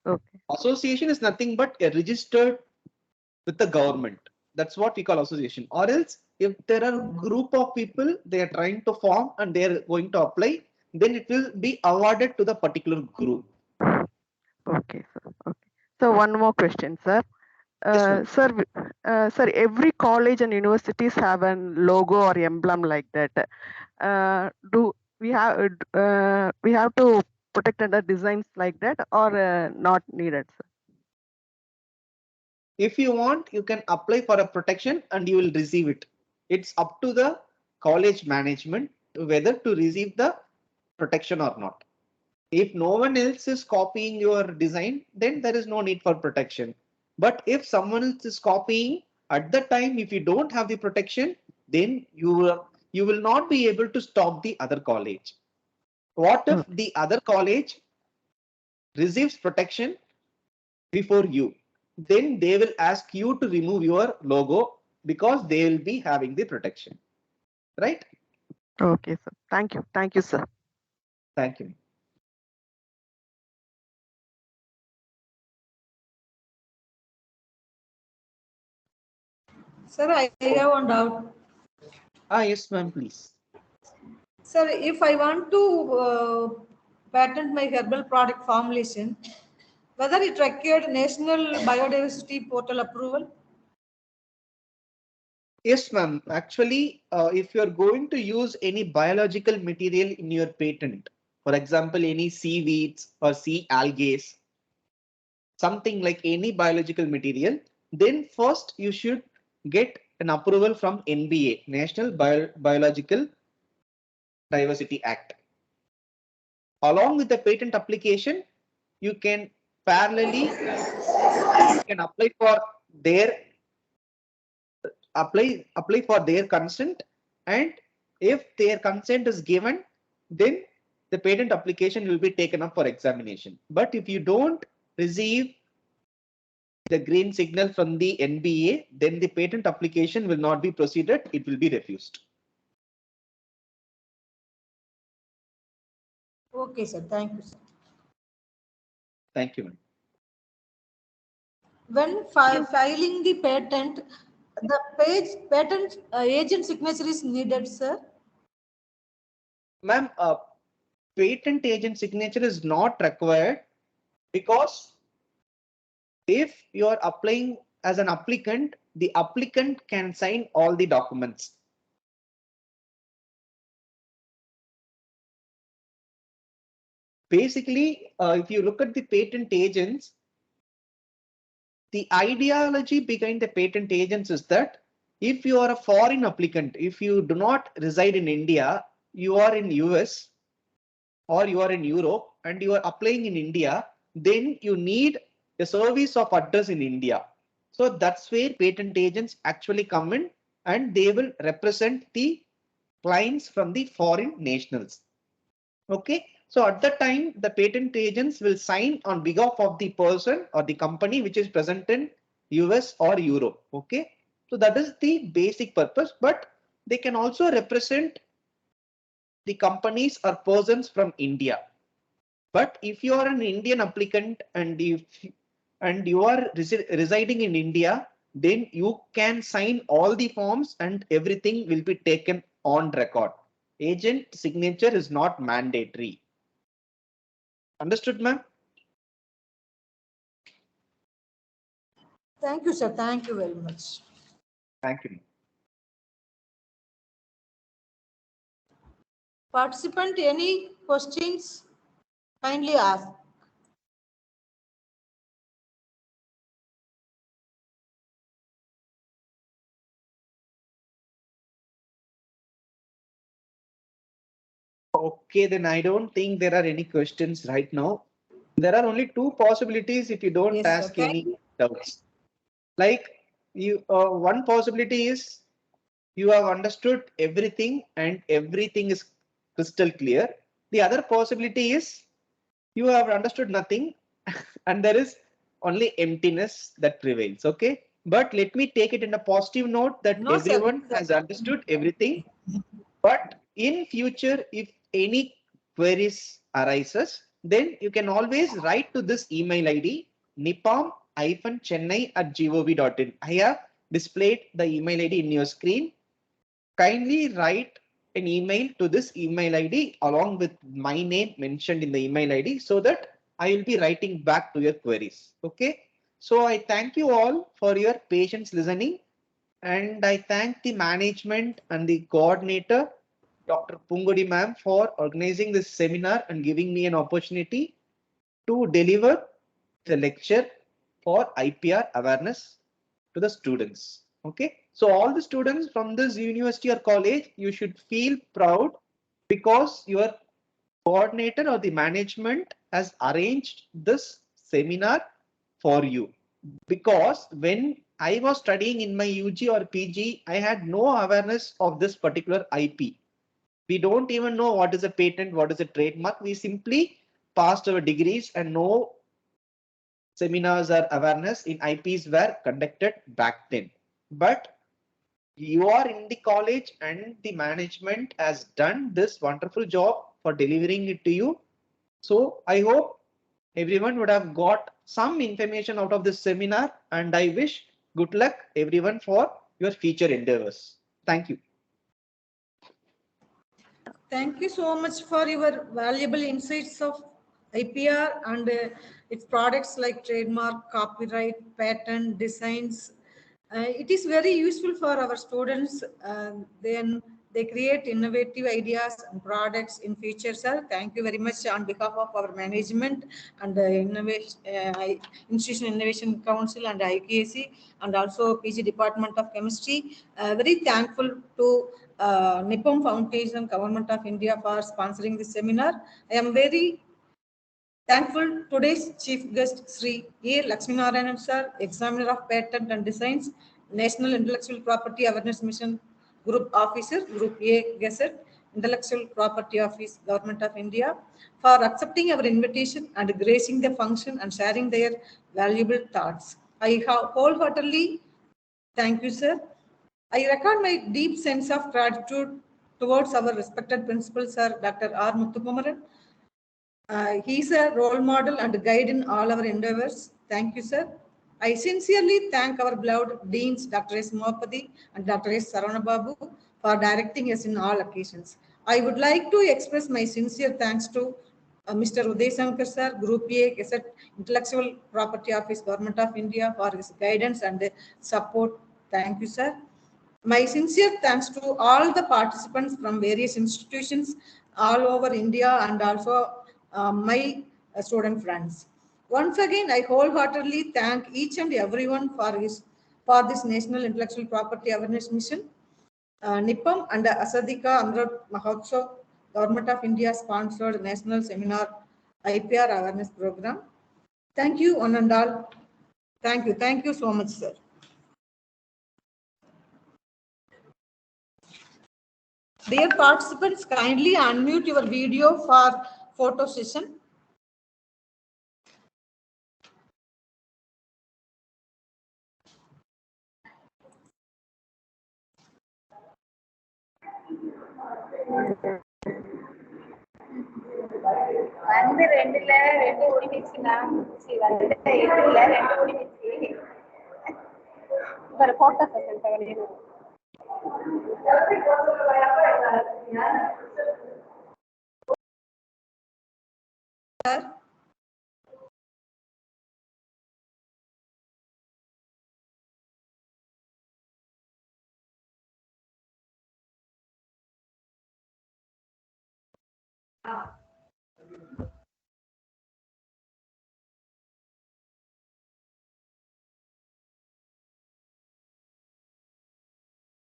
Okay. Association is nothing but a registered with the government. That's what we call association. Or else, if there are a group of people they are trying to form and they are going to apply, then it will be awarded to the particular group. Okay, sir. Okay. So one more question, sir. Yes, ma'am. Sir, every college and universities have a logo or emblem like that. Do we have to protect under designs like that or not needed, sir? If you want, you can apply for a protection and you will receive it. It's up to the college management whether to receive the protection or not. If no one else is copying your design, then there is no need for protection. But if someone else is copying at the time, if you don't have the protection, then you will not be able to stop the other college. What if Okay. the other college receives protection before you? Then they will ask you to remove your logo because they will be having the protection, right? Okay, sir. Thank you. Thank you, sir. Thank you. Sir, I have one doubt. Yes, ma'am, please. Sir, if I want to patent my herbal product formulation, whether it required National Biodiversity Portal approval? Yes, ma'am. Actually, if you're going to use any biological material in your patent, for example, any seaweeds or sea algae, something like any biological material, then first you should get an approval from NBA, National Biological Diversity Act. Along with the patent application, you can parallelly apply for their apply for their consent, and if their consent is given, then the patent application will be taken up for examination. But if you don't receive the green signal from the NBA, then the patent application will not be proceeded, it will be refused. Okay, sir. Thank you, sir. Thank you, ma'am. When filing the patent, the patent agent signature is needed, sir. Ma'am, patent agent signature is not required because if you are applying as an applicant, the applicant can sign all the documents. Basically, if you look at the patent agents, the ideology behind the patent agents is that if you are a foreign applicant, if you do not reside in India, you are in US or you are in Europe and you are applying in India, then you need a service of address in India. So that's where patent agents actually come in and they will represent the clients from the foreign nationals. Okay, so at that time, the patent agents will sign on behalf of the person or the company which is present in US or Europe. Okay, so that is the basic purpose, but they can also represent the companies or persons from India. But if you are an Indian applicant and you are residing in India, then you can sign all the forms and everything will be taken on record. Agent signature is not mandatory. Understood, ma'am? Thank you, sir. Thank you very much. Thank you. Participant, any questions? Kindly ask. Okay, then I don't think there are any questions right now. There are only two possibilities if you don't Yes, sir. ask any doubts. Like one possibility is you have understood everything and everything is crystal clear. The other possibility is you have understood nothing and there is only emptiness that prevails. Okay, but let me take it in a positive note that No, sir. everyone has understood everything. But in future, if any queries arises, then you can always write to this email ID nipam-chennai@gov.in. I have displayed the email ID in your screen. Kindly write an email to this email ID along with my name mentioned in the email ID so that I will be writing back to your queries. Okay. So I thank you all for your patience listening and I thank the management and the coordinator Dr. Pungodi ma'am for organizing this seminar and giving me an opportunity to deliver the lecture for IPR awareness to the students. Okay, so all the students from this university or college, you should feel proud because your coordinator or the management has arranged this seminar for you. Because when I was studying in my UG or PG, I had no awareness of this particular IP. We don't even know what is a patent, what is a trademark. We simply passed our degrees and no seminars or awareness in IPs were conducted back then. But you are in the college and the management has done this wonderful job for delivering it to you. So I hope everyone would have got some information out of this seminar and I wish good luck everyone for your future endeavors. Thank you. Thank you so much for your valuable insights of IPR and its products like trademark, copyright, patent, designs. It is very useful for our students. Then they create innovative ideas and products in future, sir. Thank you very much on behalf of our management and Institution Innovation Council and IKC and also PG Department of Chemistry. Very thankful to NIPAM Foundation, Government of India for sponsoring this seminar. I am very thankful today's chief guest Sri A. Lakshminarayanan sir, examiner of patent and designs, National Intellectual Property Awareness Mission Group Officer, Group A Gazette, Intellectual Property Office, Government of India, for accepting our invitation and gracing the function and sharing their valuable thoughts. I wholeheartedly thank you, sir. I record my deep sense of gratitude towards our respected principal, sir, Dr. R. Muthukumaran. He is a role model and guide in all our endeavors. Thank you, sir. I sincerely thank our beloved deans, Dr. S. Mohapadi and Dr. S. Saranababu, for directing us in all occasions. I would like to express my sincere thanks to Mr. Uday Sankar, sir, Group A, Gazette Intellectual Property Office, Government of India, for his guidance and support. Thank you, sir. My sincere thanks to all the participants from various institutions all over India and also my student friends. Once again, I wholeheartedly thank each and everyone for this National Intellectual Property Awareness Mission. NIPAM and Azadi Amrit Mahotsav, Government of India sponsored national seminar IPR awareness program. Thank you, one and all. Thank you. Thank you so much, sir. Dear participants, kindly unmute your video for photo session. வந்து ரெண்டுல ரெண்டு ஓடிடுச்சு ma'am. வந்து எட்டுல ரெண்டு ஓடிடுச்சு. ஒரு photo session பண்ணிடுவோம். Sir.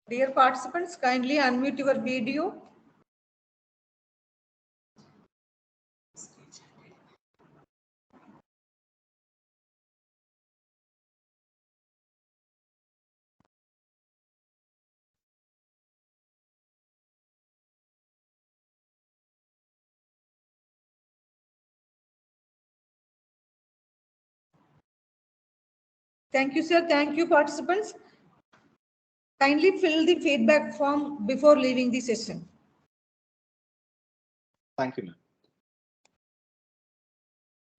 Dear participants, kindly unmute your video. Thank you, sir. Thank you, participants. Kindly fill the feedback form before leaving the session. Thank you, ma'am.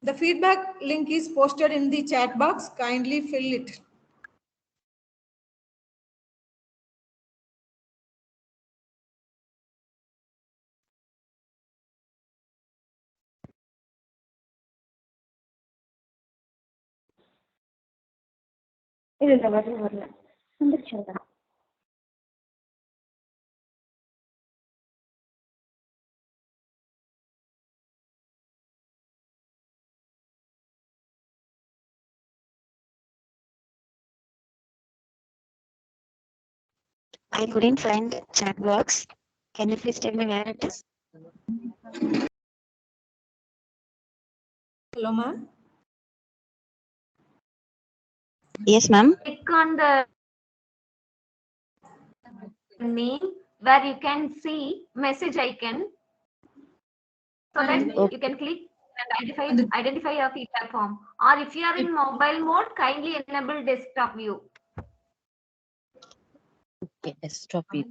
The feedback link is posted in the chat box. Kindly fill it. இல்ல வரல வந்துருச்சு. I couldn't find the chat box. Can you please tell me where it is? Hello, ma'am. Yes, ma'am. Click on the name where you can see message icon, so that you can click and identify your feedback form. Or if you are in mobile mode, kindly enable desktop view. Okay, desktop view.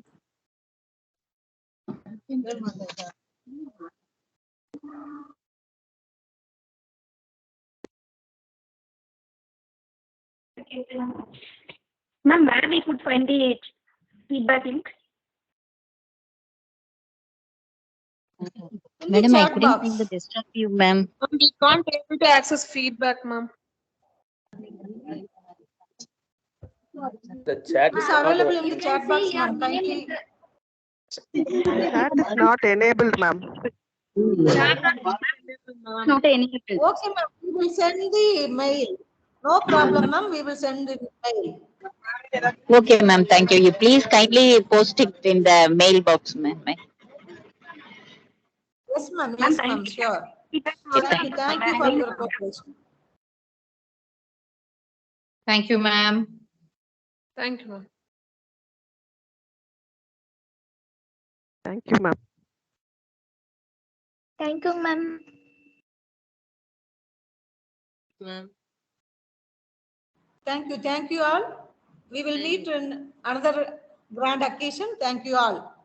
Ma'am, where we could find the feedback link? Madam, I couldn't find the desktop view, ma'am. We can't able to access feedback, ma'am. The chat It's is not available in You the can chat box, see your ma'am. name Kindly. in the Chat is not enabled, ma'am. Not enabled. Okay, ma'am. We will send the mail. No problem, ma'am. We will send the mail. Okay, ma'am. Thank you. You please kindly post it in the mailbox, ma'am. Yes, ma'am. Yes, ma'am. Sure. Thank you. Thank you for your cooperation. Thank you, ma'am. Thank you, ma'am. Thank you, ma'am. Thank you, ma'am. Ma'am. Thank you all. We will meet in another grand occasion. Thank you all.